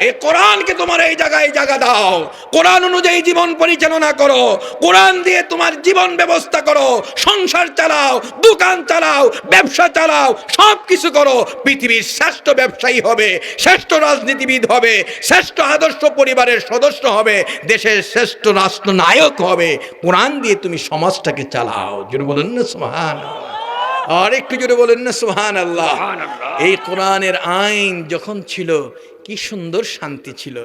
এই কোরআনকে তোমার এই জায়গায় জায়গা দাও, কোরআন অনুযায়ী জীবন পরিচালনা করো, কোরআন দিয়ে তোমার জীবন ব্যবস্থা করো, সংসার চালাও, দোকান চালাও, ব্যবসা চালাও, সব কিছু করো। পৃথিবীর শ্রেষ্ঠ ব্যবসায়ী হবে, শ্রেষ্ঠ রাজনীতিবিদ হবে, শ্রেষ্ঠ আদর্শ পরিবারের সদস্য হবে, দেশের শ্রেষ্ঠ রাষ্ট্রনায়ক হবে। কোরআন দিয়ে তুমি সমাজটাকে চালাও। জোরে বলেন না সুবহানাল্লাহ। আর একটু জোরে বলেন না সুবহানাল্লাহ। এই কোরআনের আইন যখন ছিল, কি সুন্দর শান্তি ছিল।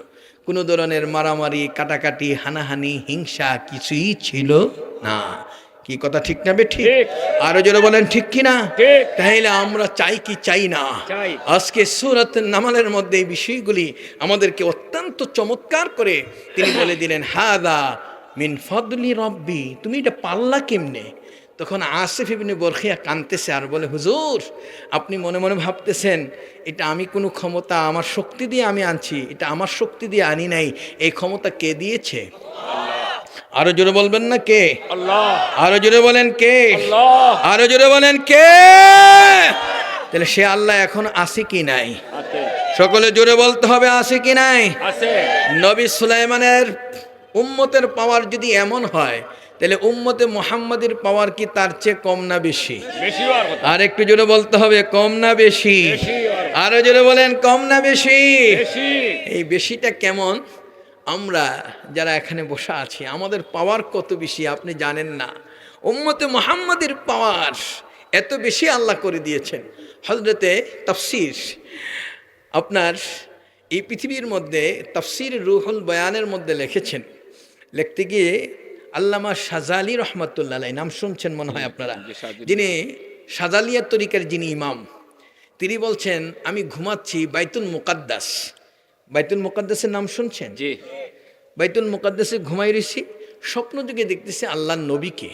কোনো ধরনের মারামারি কাটাকাটি হানাহানি হিংসা কিছুই ছিল না। কি কথা ঠিক না বে ঠিক? ঠিক। আরো জোরে বলেন ঠিক কি না? ঠিক। তাহলে আমরা চাই কি চাই না? চাই। আজকে সূরাত নামালের মধ্যে এই বিষয়গুলি আমাদেরকে অত্যন্ত চমৎকার করে তিনি বলে দিলেন, হাদা মিন ফদলি রব্বি। তুমি এটা পারলা কেমনে? তখন আসিফ ইবনে বরখিয়া কাঁদতেছে আর বলে, হুজুর আপনি মনে মনে ভাবতেছেন এটা আমি কোনো ক্ষমতা আমার শক্তি দিয়ে আমি আনছি, এটা আমার শক্তি দিয়ে আনি নাই। এই ক্ষমতা কে দিয়েছে? আরো জোরে বলবেন না কে? আল্লাহ। আরো জোরে বলেন কে? আল্লাহ। আরো জোরে বলেন কে? তাহলে সে আল্লাহ এখন আছে কি নাই? আছে। সকলে জোরে বলতে হবে আছে কি নাই? আছে। নবী সুলাইমানের উম্মতের পাওয়ার যদি এমন হয়, তাহলে উম্মতে মুহাম্মাদের পাওয়ার কি তার চেয়ে কম না বেশি? বেশি হওয়ার কথা। আর একটু জোরে বলতে হবে, কম না বেশি? বেশি হওয়ার কথা। আরো জোরে বলেন, কম না বেশি? বেশি। এই বেশিটা কেমন? আমরা যারা এখানে বসে আছি আমাদের পাওয়ার কত বেশি আপনি জানেন না। উম্মতে মুহাম্মাদের পাওয়ার এত বেশি আল্লাহ করে দিয়েছেন। হযরতে তাফসীর আপনার এই পৃথিবীর মধ্যে তাফসীর রুহুল বয়ানের মধ্যে লিখেছেন, লিখতে গিয়ে আল্লামা শাজালি রহমাতুল্লাহ আলাইহি, নাম শুনছেন মনে হয় আপনারা, জি, শাজালি। যিনি শাজালিয়া তরিকার যিনি ইমাম, তিনি বলছেন আমি ঘুমাচ্ছি বাইতুল মুকাদ্দাস। বাইতুল মুকাদ্দাসের নাম শুনছেন? জি। বাইতুল মুকাদ্দাসে ঘুমাই রয়েছি, স্বপ্ন যুগে দেখতেছি আল্লাহর নবীকে।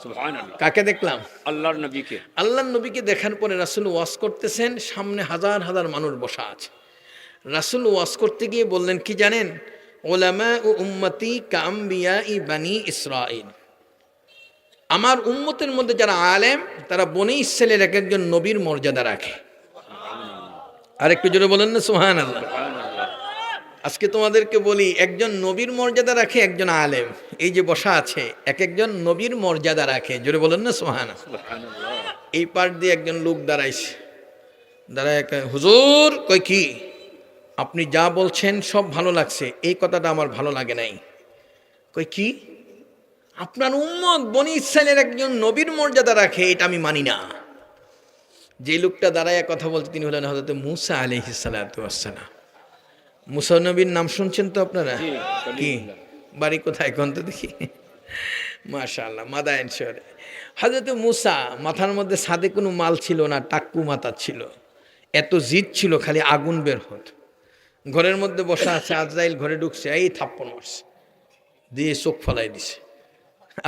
সুবহানাল্লাহ। কাকে দেখলাম? আল্লাহর নবীকে। আল্লাহর নবীকে দেখার পরে রাসূল ওয়াজ করতেছেন, সামনে হাজার হাজার মানুষ বসা আছে। রাসূল ওয়াজ করতে গিয়ে বললেন কি জানেন? উলামা ও উম্মতি কাম্বিয়া ই বানি ইসরাইল। আমার উম্মতের মধ্যে যারা আলেম তারা বনি ইসরাইলের এক একজন নবীর মর্যাদা রাখে। আর একটু জোরে বলেন না সুবহানাল্লাহ। সুবহানাল্লাহ। আজকে তোমাদেরকে বলি, একজন নবীর মর্যাদা রাখে একজন আলেম। এই যে বসা আছে এক একজন নবীর মর্যাদা রাখে, জোরে বলেন না সুবহানাল্লাহ। সুবহানাল্লাহ। এই পার দিয়ে একজন লোক দাঁড়াইছে, দাঁড়ায় হুজুর কই কি আপনি যা বলছেন সব ভালো লাগছে, এই কথাটা আমার ভালো লাগে নাই। কই কি? আপনার উম্মত বনি ইসরাইলের একজন নবীর মর্যাদা রাখে, এটা আমি মানি না। যে লোকটা দাঁড়ায় কথা বলছে তিনি হলেন হযরত মূসা আলাইহিস সালাতু ওয়াস সালাম। মূসা নবীর নাম শুনছেন তো আপনারা? জি, কি কালিমুল্লাহ। বাড়ি কোথায় কোন তো দেখি? মাশাআল্লাহ, মাদায়েন শহরে। হযরত মূসা মাথার মধ্যে সাদে কোনো মাল ছিল না, টাক্কু মাথা ছিল, এত জিদ ছিল খালি আগুন বের হতো। ঘরের মধ্যে বসা আছে, আজরাইল ঘরে ঢুকছে, এই থাপ্পড় মারছে, দিয়ে চোখ ফলাই দিছে।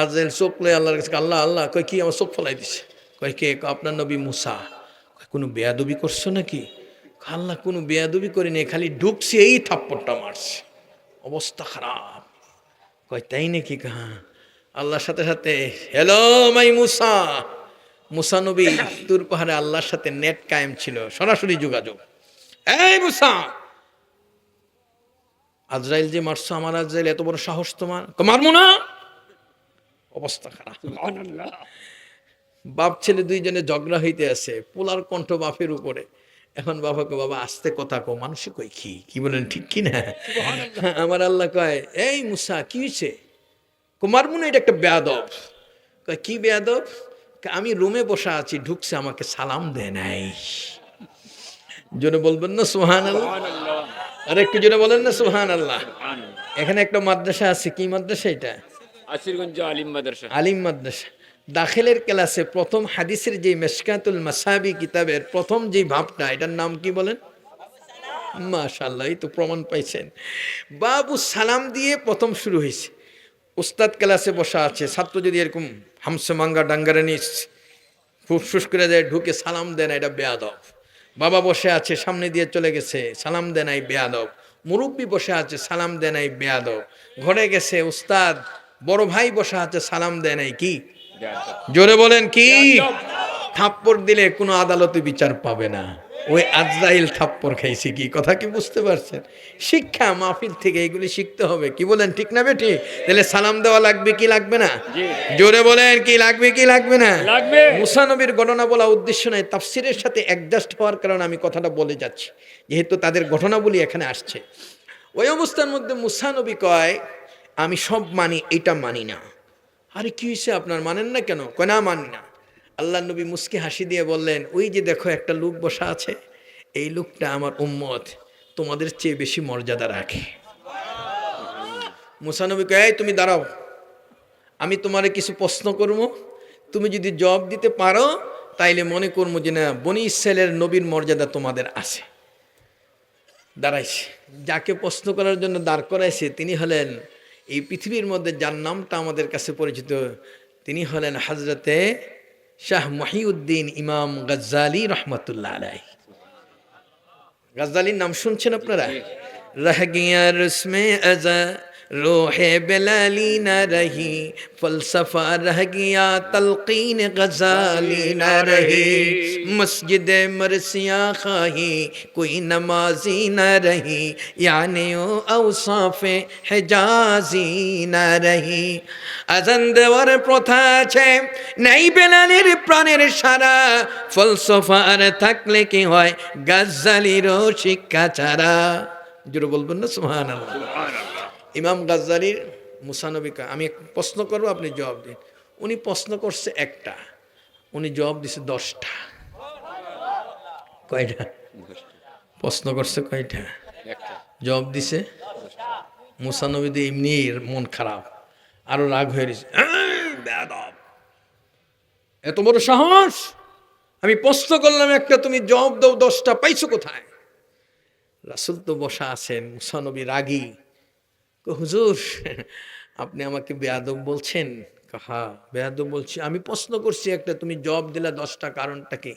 আজরাইল চোখ লয়ে আল্লাহর কাছে, আল্লাহ আল্লাহ, কই কি আমার চোখ ফলাই দিছে? কই কে? আপনার নবী মূসা। কই কোনো বেয়াদবি করছো নাকি? আল্লাহ কোনো বেয়াদবি করিনি, খালি ঢুকছে এই থাপ্পড়টা মারছে, অবস্থা খারাপ। কয় তাই নাকি? হ্যাঁ। আল্লাহর সাথে সাথে হ্যালো মাই মূসা। মূসা নবী তুর পাহাড়ে আল্লাহর সাথে নেট কায়েম ছিল, সরাসরি যোগাযোগ। এই মূসা, আজরাইল যে মারছো, আমার আজরাইল এত বড় সাহস তোমার? মারবো না। অবস্থা খারাপ। সুবহানাল্লাহ। বাপ ছেলে দুইজনে ঝগড়া হইতে আছে, পোলার কণ্ঠ বাপের উপরে। এখন বাবাকে, বাবা আস্তে কথা কো, মানুষ কই কি কি বলেন ঠিক কি না? আমার আল্লাহ কয়, এই মূসা কি হয়েছে? মারবো না, এটা একটা বেয়াদব। কয় কি বেয়াদব? আমি রুমে বসা আছি, ঢুকছে আমাকে সালাম দেয় নাই। জোরে বলবেন না সুবহানাল্লাহ? সুবহানাল্লাহ। আর একটু জোরে বলেন না সুবহানাল্লাহ? সুবহানাল্লাহ। এখানে একটা মাদ্রাসা আছে, কি মাদ্রাসা এটা? আসিরগঞ্জ আলিম মাদ্রাসা। আলিম মাদ্রাসা। দাখিলের ক্লাসে প্রথম হাদিসের যে মেশকাতুল মাসাবি কিতাবের প্রথম যে ভাবটা, এটার নাম কি বলেন? মাশাআল্লাহ, এই তো প্রমাণ পাইছেন। বাবু সালাম দিয়ে প্রথম শুরু হয়েছে। উস্তাদ ক্লাসে বসা আছে, ছাত্র যদি এরকম হামসে মাঙ্গা ডাঙ্গারে নিস ফুসফুস করে যায়, ঢুকে সালাম দেয় না, এটা বেয়াদব। বাবা বসে আছে, সামনে দিয়ে চলে গেছে, সালাম দেয় নাই, বেয়াদব। মুরব্বী বসে আছে, সালাম দেয় নাই, বেয়াদব। ঘরে গেছে উস্তাদ, বড় ভাই বসে আছে, সালাম দেয় নাই, কি? জোরে বলেন কি? থাপ্পড় দিলে কোনো আদালতে বিচার পাবে না, ওই আজরাইল থাপ্পড় খাইছে। কি কথা কি বুঝতে পারছেন? শিক্ষা মাহফিল থেকে এগুলি শিখতে হবে, কি বলেন ঠিক না বেটি? তাহলে সালাম দেওয়া লাগবে কি লাগবে না? জি। জোরে বলেন কি লাগবে কি লাগবে না? লাগবে। মুসা নবীর ঘটনা বলা উদ্দেশ্য নয়, তাফসীরের সাথে অ্যাডজাস্ট হওয়ার কারণে আমি কথাটা বলে যাচ্ছি, যেহেতু তাদের ঘটনাবলী এখানে আসছে। ওই অবস্থার মধ্যে মুসা নবী কয়, আমি সব মানি, এটা মানি না। আরে কি হয়েছে আপনার, মানেন না কেন? কয় না মানি না। আল্লাহ নবী মুস্কি হাসি দিয়ে বললেন, ওই যে দেখো একটা লোক বসা আছে, এই লোকটা আমার উম্মত, তোমাদের চেয়ে বেশি মর্যাদা রাখে। মুসা নবী কয়, এই তুমি দাঁড়াও, আমি তোমারে কিছু প্রশ্ন করবো, তুমি যদি জবাব দিতে পারো তাইলে মনে করবো যে না বনি ইসরায়েলের নবীর মর্যাদা তোমাদের আছে। দাঁড়াইছে, যাকে প্রশ্ন করার জন্য দাঁড় করাইছে তিনি হলেন এই পৃথিবীর মধ্যে যার নামটা আমাদের কাছে পরিচিত, তিনি হলেন হজরতে শাহ মহিউদ্দিন ইমাম গজ্জালি রহমতুল্লাহ আলাইহি। গজ্জালির নাম শুনছেন আপনারা? রহ গিয়া রসমে আজা रोहे बेलाली न रही, फलसफा रह गया तलकीन गजाली न रही, मस्जिद मरसिया खाही कोई नमाजी न रही, यानी ओ औसाफे हिजाजी न रही। আজান দেওয়ার প্রথা আছে, নাই বেলালের প্রাণের সারা, ফলসফা আর থাকলে কি হয় গজ্জালিরও শিক্ষা ছাড়া। জোরে বলবেন না সুবহানাল্লাহ। ইমাম গাজ্জালির মুসা নবীকে আমি প্রশ্ন করবো, আপনি জবাব দিন। উনি প্রশ্ন করছে একটা, উনি জবাব দিছে 10টা। কয়টা প্রশ্ন করছে? কয়টা জবাব দিছে? মুসা নবী দিয়ে এমনি মন খারাপ, আরো রাগ হয়ে গেছে। বেয়াদব, এত বড় সাহস! আমি প্রশ্ন করলাম একটা, তুমি জবাব দাও 10টা, পাইছো কোথায়? রাসূল তো বসা আছেন, মুসা নবী রাগী। হুজুর আপনি আমাকে বেয়াদব বলছেন? হ্যাঁ বেয়াদব বলছি। আমি প্রশ্ন করছি একটা, তুমি জবাব দিলা 10টা, কারণটা কি?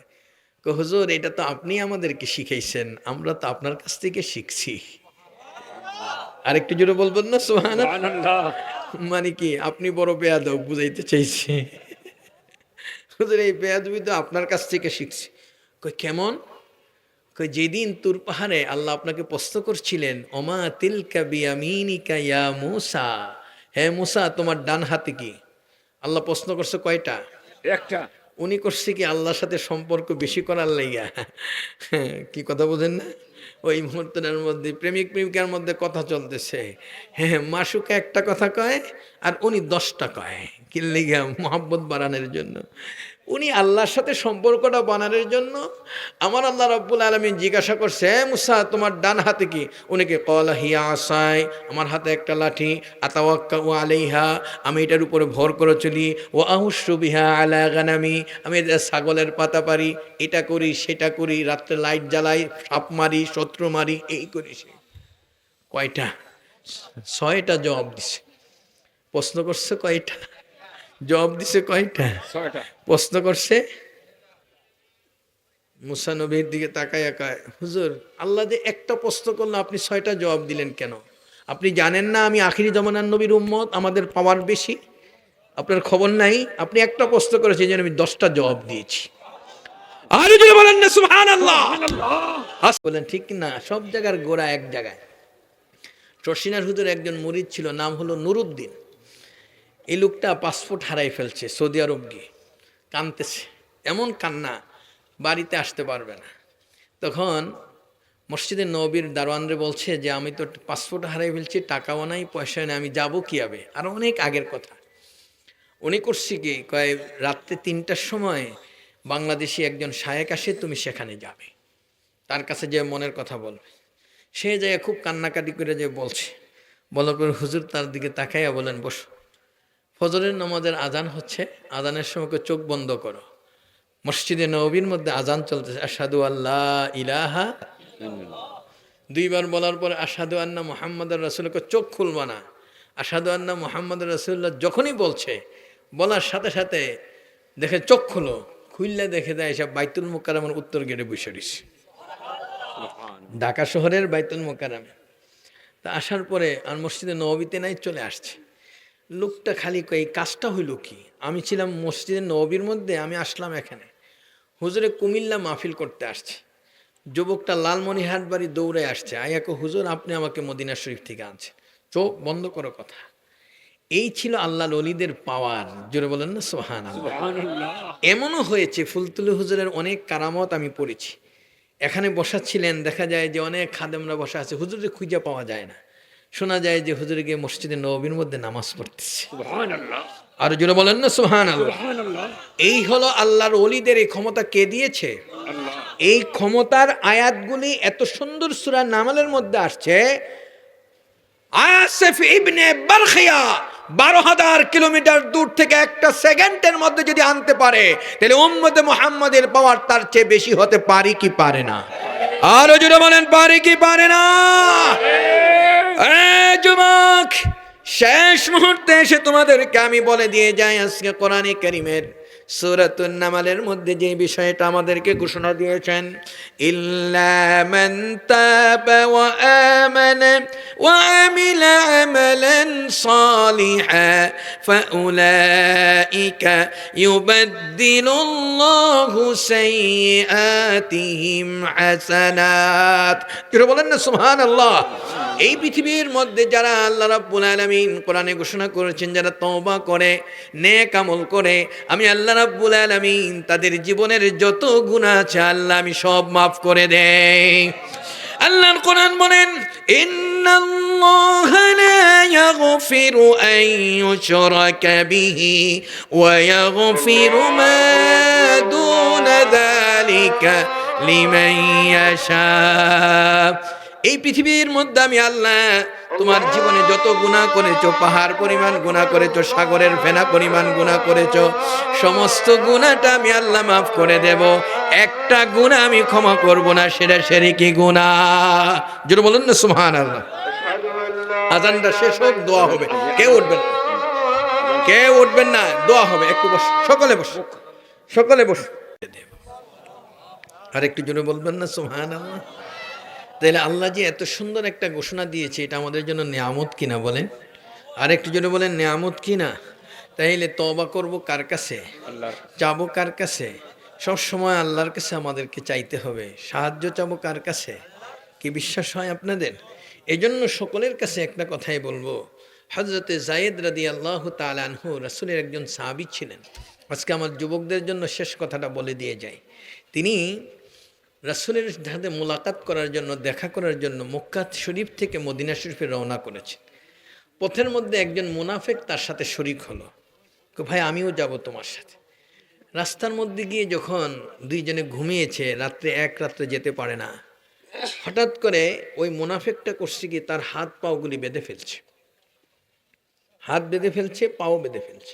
হুজুর এটা তো আপনি আমাদেরকে শিখাইছেন, আমরা তো আপনার কাছ থেকে শিখছি। আরেকটু জোরে বলবেন না সুবহানাল্লাহ। মানে কি আপনি বড় বেয়াদব বুঝাইতে চাইছি? হুজুর এই বেয়াদবি তো আপনার কাছ থেকে শিখছি। কই কেমন? যেদিন তুর পাহাড়ে আল্লাহ আপনাকে প্রশ্ন করছিলেন, ওমা তিলকা বিয়ামিনিকা ইয়া মূসা, হে মূসা তোমার ডান হাতে কি? আল্লাহ প্রশ্ন করছে কয়টা? একটা। উনি করছে কি আল্লাহর সাথে সম্পর্ক বেশি করার লাইগা। কি কথা বোঝেন না? ওই মুহূর্তের মধ্যে প্রেমিক প্রেমিকার মধ্যে কথা চলতেছে, হ্যাঁ মাসুকে একটা কথা কয় আর উনি 10টা কয়। কি লাইগা? মহব্বত বাড়ানোর জন্য। উনি আল্লাহর সাথে সম্পর্কটা বানানোর জন্য আমার আল্লাহ রাব্বুল আলামিন জিজ্ঞাসা করছে, হে মুসা তোমার ডান হাতে কি? উনিকে ক্বালা হিয়া আসাই, আমার হাতে একটা লাঠি, আতাওয়াক্কাউ আলাইহা, আমি এটার উপরে ভর করে চলি, ও আহুশু বিহা আলা গানামি, আমি এদের ছাগলের পাতা পারি, এটা করি সেটা করি, রাত্রে লাইট জ্বালাই, সাপ মারি, শত্রু মারি, এই করি সে। কয়টা? 6টা জবাব দিছে। প্রশ্ন করছে কয়টা? জবাব দিছে কয়টা? 6টা। প্রশ্ন করছে। মুসা নবীর দিকে তাকায় কয়, হুজুর আল্লাহ যে একটা প্রশ্ন করলো আপনি 6টা জবাব দিলেন কেন? আপনি জানেন না আমি আখিরি জামানার নবীর উম্মত, আমাদের পাওয়ার বেশি? আপনার খবর নাই? আপনি একটা প্রশ্ন করেছেন যেন আমি 10টা জবাব দিয়েছি। আর যদি বলেন না সুবহানাল্লাহ, বলেন ঠিক না? সব জায়গার গোড়া এক জায়গায়। চরসিনার হুজুর একজন মুরিদ ছিল, নাম হলো নুরুদ্দিন। এই লোকটা পাসপোর্ট হারাই ফেলছে, সৌদি আরব গিয়ে কাঁদতেছে, এমন কান্না, বাড়িতে আসতে পারবে না। তখন মসজিদে নবীর দারোয়ানরে বলছে যে আমি তো পাসপোর্ট হারাই ফেলছি, টাকাও নাই পয়সা নেই, আমি যাবো কীভাবে? আর অনেক আগের কথা। উনি করছি কি, কয় রাত্রে 3টার সময় বাংলাদেশি একজন শায়েক আসে, তুমি সেখানে যাবে, তার কাছে যে মনের কথা বলবে। সে যায় খুব কান্নাকাটি করে যে বলছে, বলার পর হুজুর তার দিকে তাকাইয়া বলেন, বসো। ফজরের নামাজের আজান হচ্ছে, আজানের সময় চোখ বন্ধ করো। মসজিদে নববীর মধ্যে আজান চলতেছে, আশহাদু আল্লাহ ইলাহা, 2বার বলার পর আশহাদু আন্না মুহাম্মাদুর রাসূলুল্লাহ, চোখ খুলবা না। আশহাদু আন্না মুহাম্মাদুর রাসূলুল্লাহ যখনই বলছে, বলার সাথে সাথে দেখে চোখ খুলো, খুললে দেখে দেয় এসব বাইতুল মুকাররমের উত্তর গেটে বসে রয়েছে, ঢাকা শহরের বাইতুল মুকাররমে। তা আসার পরে আর মসজিদে নববীতে নাই, চলে আসছে। লোকটা খালি এই কাজটা হইল কি, আমি ছিলাম মসজিদে নববীর মধ্যে, আমি আসলাম এখানে, হুজুরে কুমিল্লা মাহফিল করতে আসছে। যুবকটা লালমনিরহাট বাড়ি দৌড়ে আসছে, আয়াকো হুজুর আপনি আমাকে মদিনা শরীফ থেকে আনছেন, চোখ বন্ধ করো কথা। এই ছিল আল্লাহর ওলিদের পাওয়ার। জোরে বলেন না সুবহানাল্লাহ। এমনও হয়েছে ফুলতুলি হুজুরের অনেক কারামত আমি পড়েছি। এখানে বসা ছিলেন, দেখা যায় যে অনেক খাদেমরা বসা আছে, হুজুরে খুঁজে পাওয়া যায় না। শোনা যায় যে হুজুরে গিয়ে মসজিদে নববীর মধ্যে নামাজ পড়তেছে। আর জোরে বলেন না সুবহানাল্লাহ। এই হলো আল্লাহর ওলিদের এই ক্ষমতা কে দিয়েছে? এই ক্ষমতার আয়াতগুলি এত সুন্দর সূরা নামলের মধ্যে আসছে। আসিফ ইবনে বারখিয়া 12,000 কিলোমিটার দূর থেকে একটা সেকেন্ডের মধ্যে যদি আনতে পারে, তাহলে উম্মতে মুহাম্মাদের পাওয়ার তার চেয়ে বেশি হতে পারে কি পারে না? আরো জোরে বলেন, পারে কি পারে না? যুবক, শেষ মুহূর্তে এসে তোমাদেরকে আমি বলে দিয়ে যাই, আজকে কোরআনে কারীমের সূরাতুন নামালের মধ্যে যে বিষয়টা আমাদেরকে ঘোষণা দিয়েছেন, ইল্লা মান তাবা ওয়া আমানা ওয়া আমিলা আমালান সালিহা ফাউলাইকা ইউবাদদিলুল্লাহু সাইয়্যাতিহিম হাসানাত। কেউ বলেন না সুবহানাল্লাহ? এই পৃথিবীর মধ্যে যারা আল্লাহ রাব্বুল আলামিন কোরআনে ঘোষণা করেছেন, যারা তওবা করে, নেক আমল করে, আমি আল্লাহ রাব্বুল আলামিন তাদের জীবনের যত গুনাহ আছে আল্লাহ আমি সব মাফ করে দেই। আল্লাহর কোরআন বলেন, ইন্নাল্লাহা লা ইয়াগফিরু আন ইউশরাকা বিহি ওয়া ইয়াগফিরু মা দুনা যালিকা লিমান ইয়াশা। এই পৃথিবীর মধ্যে আমি আল্লাহ তোমার জীবনে যত গুনাহ করেছো, পাহাড় পরিমাণ গুনাহ করেছো, সাগরের ফেনা পরিমাণ গুনাহ করেছো, সমস্ত গুনাহটা আমি আল্লাহ মাফ করে দেব। একটা গুনাহ আমি ক্ষমা করব না, সেটা শিরকি গুনাহ। জোরে বলুন না সুবহানাল্লাহ। আজানটা শেষ হোক, দোয়া হবে। কেউ উঠবেন না, কেউ উঠবেন না, দোয়া হবে। একটু বস, সকলে বস, সকলে বস। আর একটু জোরে বলবেন না সুবহানাল্লাহ। তাহলে আল্লাহ যে এত সুন্দর একটা ঘোষণা দিয়েছে, এটা আমাদের জন্য নিয়ামত কিনা বলেন? আর একটু জন্য বলেন, নিয়ামত কিনা? তাইলে তওবা করব কার কাছে? চাবো কার কাছে? সব সময় আল্লাহর কাছে আমাদেরকে চাইতে হবে। সাহায্য চাবো কার কাছে? কি বিশ্বাস হয় আপনাদের? এই জন্য সকলের কাছে একটা কথাই বলবো, হযরতে যায়েদ রাদিয়াল্লাহু তাআলা আনহু রাসূলের একজন সাহাবী ছিলেন। আজকে আমার যুবকদের জন্য শেষ কথাটা বলে দিয়ে যাই। তিনি রাসূলের সাথে মোলাকাত করার জন্য, দেখা করার জন্য মক্কা শরীফ থেকে মদিনা শরীফে রওনা করেছেন। পথের মধ্যে একজন মুনাফিক তার সাথে শরীক হলো, ভাই আমিও যাব তোমার সাথে। রাস্তার মধ্যে গিয়ে যখন দুইজনে ঘুমিয়েছে, রাত্রে এক রাত্রে যেতে পারে না, হঠাৎ করে ওই মুনাফিকটা করছে কি, তার হাত পাওগুলি বেঁধে ফেলছে। হাত বেঁধে ফেলছে, পাও বেঁধে ফেলছে।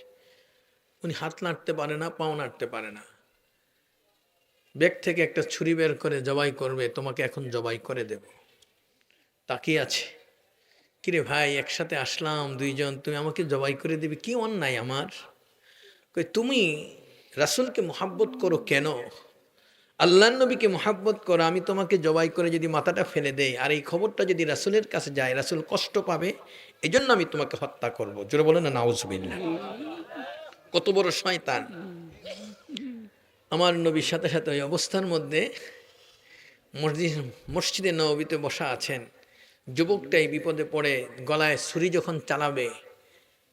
উনি হাত নাড়তে পারে না, পাও নাড়তে পারে না। ব্যাগ থেকে একটা ছুরি বের করে জবাই করবে, তোমাকে এখন জবাই করে দেব। তাকিয়ে আছে, কিরে ভাই, একসাথে আসলাম দুইজন, তুমি আমাকে জবাই করে দিবে? কি অন্যায় আমার? কই, তুমি রাসূলকে মুহাব্বত করো কেন? আল্লাহর নবীকে মুহাব্বত করো, আমি তোমাকে জবাই করে যদি মাথাটা ফেলে দেই, আর এই খবরটা যদি রাসূলের কাছে যায়, রাসূল কষ্ট পাবে, এই জন্য আমি তোমাকে হত্যা করব। জোরে বলেন না নাউজুবিল্লাহ। কত বড় শয়তান! আমার নবীর সাথে সাথে ওই অবস্থার মধ্যে মসজিদে নববীতে বসা আছেন। যুবকটাই বিপদে পড়ে গলায় ছুরি যখন চালাবে,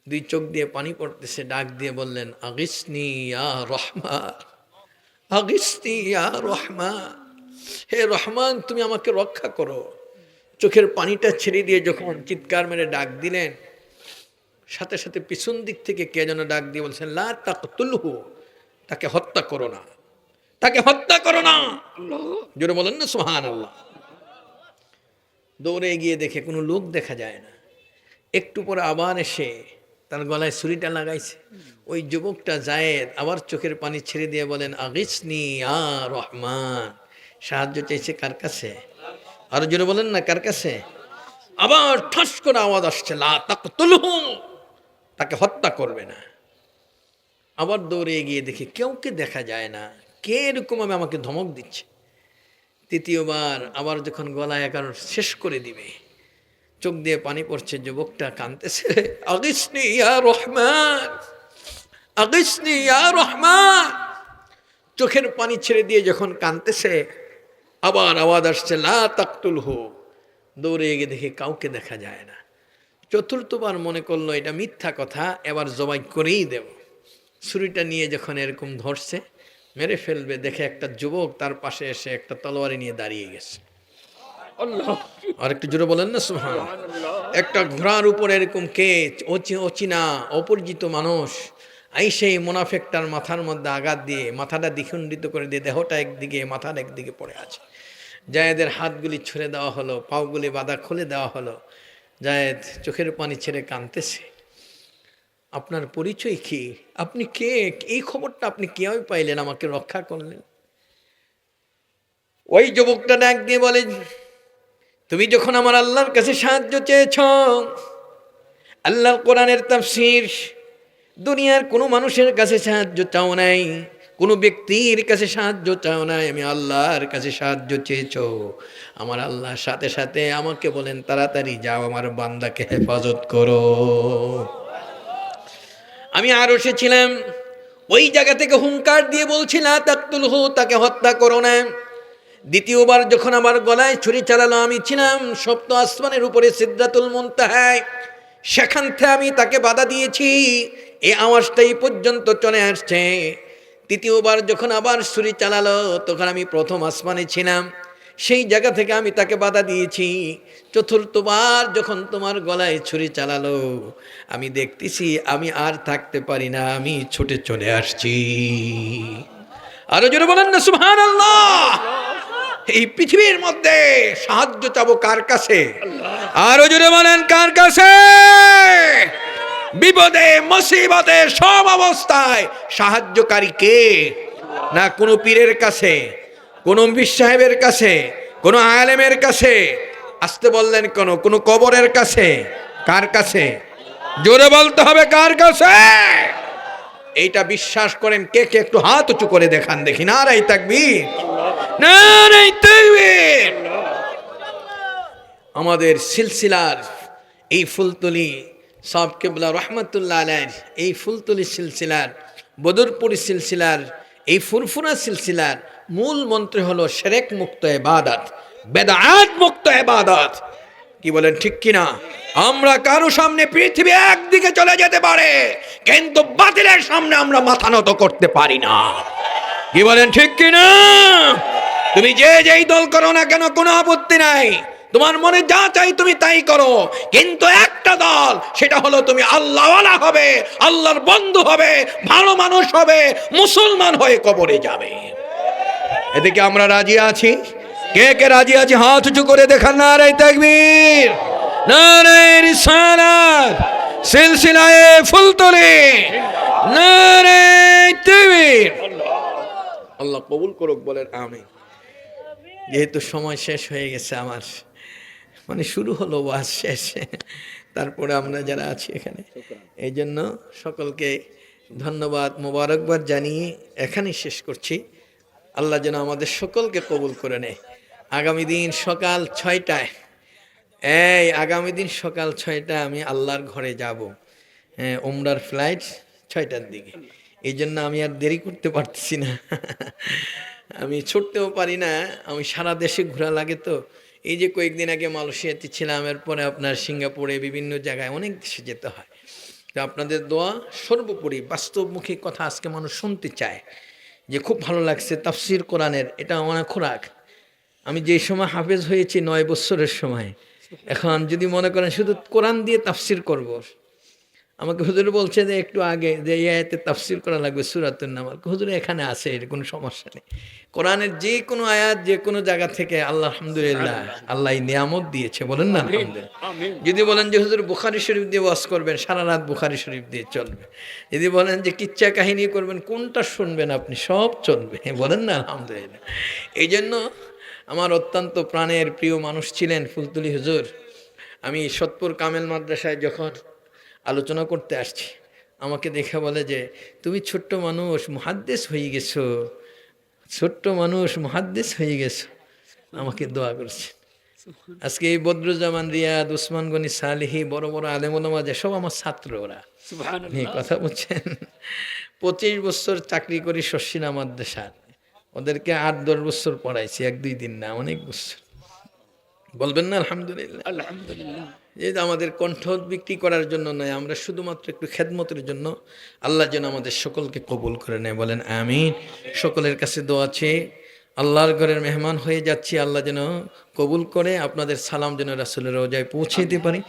দুই চোখ দিয়ে পানি পড়তেছে, ডাক দিয়ে বললেন, আগিসনি ইয়া রহমান, আগিসনি ইয়া রহমান, হে রহমান তুমি আমাকে রক্ষা করো। চোখের পানিটা ছেড়ে দিয়ে যখন চিৎকার মেরে ডাক দিলেন, সাথে সাথে পিছন দিক থেকে কে যেন ডাক দিয়ে বলছেন, লা তাকতুলহু, তাকে হত্যা করো না, তাকে হত্যা করো না। জোরে বলেন না সুবহানাল্লাহ। দৌড়ে গিয়ে দেখে কোনো লোক দেখা যায় না। একটু পরে আবার এসে তার গলায় ছুরিটা লাগাইছে। ওই যুবকটা যায়েদ আবার চোখের পানি ছেড়ে দিয়ে বলেন, আগিসনি ইয়া রহমান, সাহায্য চাইছে কার কাছে? আরো জোরে বলেন না, কার কাছে? আবার ঠাস করে আওয়াজ আসছে, লা তাকতুলহু, তাকে হত্যা করবে না। আবার দৌড়ে গিয়ে দেখি কেউকে দেখা যায় না, কে এরকম আমাকে ধমক দিচ্ছে। তৃতীয়বার আবার যখন গলায় একার শেষ করে দিবে, চোখ দিয়ে পানি পড়ছে, যুবকটা কাঁদতেছে, আগিসনি ইয়া রহমান, আগিসনি ইয়া রহমান। চোখের পানি ছেড়ে দিয়ে যখন কাঁদতেছে, আবার আওয়াজ আসছে, লা তাকতুলহু। দৌড়ে গিয়ে দেখি কাউকে দেখা যায় না। চতুর্থবার মনে করলো এটা মিথ্যা কথা, এবার জবাই করেই দেব। ছুরিটা নিয়ে যখন এরকম ধরছে, মেরে ফেলবে, দেখে একটা যুবক তার পাশে এসে একটা তলোয়ারি নিয়ে দাঁড়িয়ে গেছে। আর একটু জোরে বলেন না সুবহানাল্লাহ। একটা ঘোড়ার উপর এরকম কে, অচিনা অপরিচিত মানুষ আইসে মুনাফিকটার মাথার মধ্যে আঘাত দিয়ে মাথাটা দ্বিখণ্ডিত করে দিয়ে দেহটা একদিকে, মাথার একদিকে পড়ে আছে। যায়েদের হাতগুলি ছুঁড়ে দেওয়া হলো, পাওগুলি বাঁধা খুলে দেওয়া হলো। জায়েদ চোখের পানি ছেড়ে কাঁদতেছে। আপনার পরিচয় কি? আপনি কে? এই খবরটা আপনি কিভাবে পাইলেন? আমাকে রক্ষা করলেন। ওই যুবকটা ডাক দিয়ে বলে, তুমি যখন আমার আল্লাহর কাছে সাহায্য চেয়েছ, আল্লাহর কোরআনের তাফসীর, দুনিয়ার কোনো মানুষের কাছে সাহায্য চাও নাই, কোনো ব্যক্তির কাছে সাহায্য চাও নাই, আমি আল্লাহর কাছে সাহায্য চেয়েছ। আমার আল্লাহর সাথে সাথে আমাকে বলেন, তাড়াতাড়ি যাও আমার বান্দাকে হেফাজত করো। আমি আরো এসেছিলাম, ওই জায়গা থেকে হুঙ্কার দিয়ে বলছিলাম, তাকতুলহু, তাকে হত্যা করো না। দ্বিতীয়বার যখন আমার গলায় ছুরি চালালো, আমি ছিলাম সপ্ত আসমানের উপরে সিদরাতুল মুনতাহায়, সেখান থেকে আমি তাকে বাধা দিয়েছি। এই আওয়াজটাই পর্যন্ত চলে আসছে। তৃতীয়বার যখন আবার ছুরি চালালো, তখন আমি প্রথম আসমানে ছিলাম, সেই জায়গা থেকে আমি তাকে বাধা দিয়েছি। চতুর্থবার যখন তোমার গলায় ছুরি চালালো, আমি দেখতেছি আমি আর থাকতে পারি না, আমি ছুটে চলে আসছি। আরো জোরে বলেন না সুবহানাল্লাহ। এই পৃথিবীর মধ্যে সাহায্য চাবো কার কাছে? আরো জোরে বলেন, কার কাছে? বিপদে মুসিবতে সব অবস্থায় সাহায্যকারী কে? না কোনো পীরের কাছে, কোনো পীর সাহেবের কাছে, কোনো আলেমের কাছে, আসতে বললেন কোনো কবরের কাছে? কার কাছে? জোরে বলতে হবে, কার কাছে? এইটা বিশ্বাস করেন কে কে? একটু হাত উঁচু করে দেখান দেখি। নারায়ে তাকবীর, নারায়ে তাকবীর। আমাদের সিলসিলার এই ফুলতলি সাহেব কিবলা রহমাতুল্লাহ আলাইহির এই ফুলতলি সিলসিলার, বদরপুরি সিলসিলার, এই ফুরফুরা সিলসিলার মূল মন্ত্র হলো শিরক মুক্ত ইবাদত, বেদাত মুক্ত ইবাদত। কি বলেন ঠিক কিনা? আমরা কারো সামনে পৃথিবী একদিকে চলে যেতে পারে, কিন্তু বাতিলের সামনে আমরা মাথা নত করতে পারি না। কি বলেন ঠিক কিনা? তুমি যেই দল করো না কেন, কোনো আপত্তি নাই, তোমার মনে যা চাই তুমি তাই করো, কিন্তু একটা দল, সেটা হলো তুমি আল্লাহওয়ালা হবে, আল্লাহর বন্ধু হবে, ভালো মানুষ হবে, মুসলমান হয়ে কবরে যাবে। এদিকে আমরা রাজি আছি? কে কে রাজি আছি? হাত উঁচু করে দেখান। নারায়ে তাকবীর, নারায়ে রিসালাত, সিলসিলায়ে ফুলতলি, নারায়ে তাকবীর। আল্লাহ কবুল করুক, বলেন আমিন। যেহেতু সময় শেষ হয়ে গেছে আমার, মানে শুরু হলো ওয়াজ শেষ, তারপরে আমরা যারা আছি এখানে, এই জন্য সকলকে ধন্যবাদ মোবারকবাদ জানিয়ে এখানেই শেষ করছি। আল্লাহ যেন আমাদের সকলকে কবুল করে নেয়। আগামী দিন সকাল 6টায়, আগামী দিন সকাল 6টায় আমি আল্লাহর ঘরে যাব। উমরার ফ্লাইট 6টার দিকে, এই জন্য আমি আর দেরি করতে পারতেছি না। আমি ছুটতেও পারি না, আমি সারা দেশে ঘোরা লাগে। তো এই যে কয়েকদিন আগে মালয়েশিয়াতে ছিলাম, এরপরে আপনার সিঙ্গাপুরে, বিভিন্ন জায়গায় অনেক দেশে যেতে হয়। তো আপনাদের দোয়া সর্বোপরি, বাস্তবমুখী কথা আজকে মানুষ শুনতে চায়, যে খুব ভালো লাগছে তাফসির কোরআনের, এটা আমার খোরাক। আমি যেই সময় হাফেজ হয়েছি 9 বছরের সময়, এখন যদি মনে করেন শুধু কোরআন দিয়ে তাফসির করব, আমাকে হুজুর বলছে যে একটু আগে যে এই আয়াতে তাফসির করা লাগবে সূরাতুন নামল, হুজুর এখানে আছে, এর কোনো সমস্যা নেই। কোরআনের যে কোনো আয়াত যে কোনো জায়গা থেকে আল্লাহ আলহামদুলিল্লাহ, আল্লাহ নিয়ামত দিয়েছে, বলেন না আলহামদুলিল্লাহ। যদি বলেন যে হুজুর বুখারী শরীফ দিয়ে ওয়াজ করবেন, সারা রাত বুখারী শরীফ দিয়ে চলবে। যদি বলেন যে কিচ্ছা কাহিনী করবেন, কোনটা শুনবেন আপনি, সব চলবে, বলেন না আলহামদুলিল্লাহ। এই জন্য আমার অত্যন্ত প্রাণের প্রিয় মানুষ ছিলেন ফুলতলি হুজুর। আমি সতপুর কামেল মাদ্রাসায় যখন আলোচনা করতে আসছি, আমাকে দেখে বলে যে তুমি ছোট্ট মানুষ মুহাদ্দিস হয়ে গেছো, ছোট্ট মানুষ মুহাদ্দিস হয়ে গেছো। আমাকে দোয়া করছে। আজকে এই বদরুজ্জামান রিয়াদ, উসমান গনি সালেহি, বড় বড় আলেম ওলামা যে সব আমার ছাত্র, ওরা এই কথা বলছেন। 25 বছর চাকরি করি শর্ষিনা মাদ্রাসা, ওদেরকে 8-10 বছর পড়াইছি, 1-2 দিন না, অনেক বছর। বলবেন না আলহামদুলিল্লাহ? আলহামদুলিল্লাহ। যেহেতু আমাদের কণ্ঠ বিক্রি করার জন্য নয়, আমরা শুধুমাত্র একটু খেদমতের জন্য, আল্লাহ যেন আমাদের সকলকে কবুল করে নেয়, বলেন আমিন। সকলের কাছে দোয়া আছে, আল্লাহর ঘরের মেহমান হয়ে যাচ্ছি, আল্লাহ যেন কবুল করে, আপনাদের সালাম যেন রাসূলের রওজায় পৌঁছে দিতে পারি।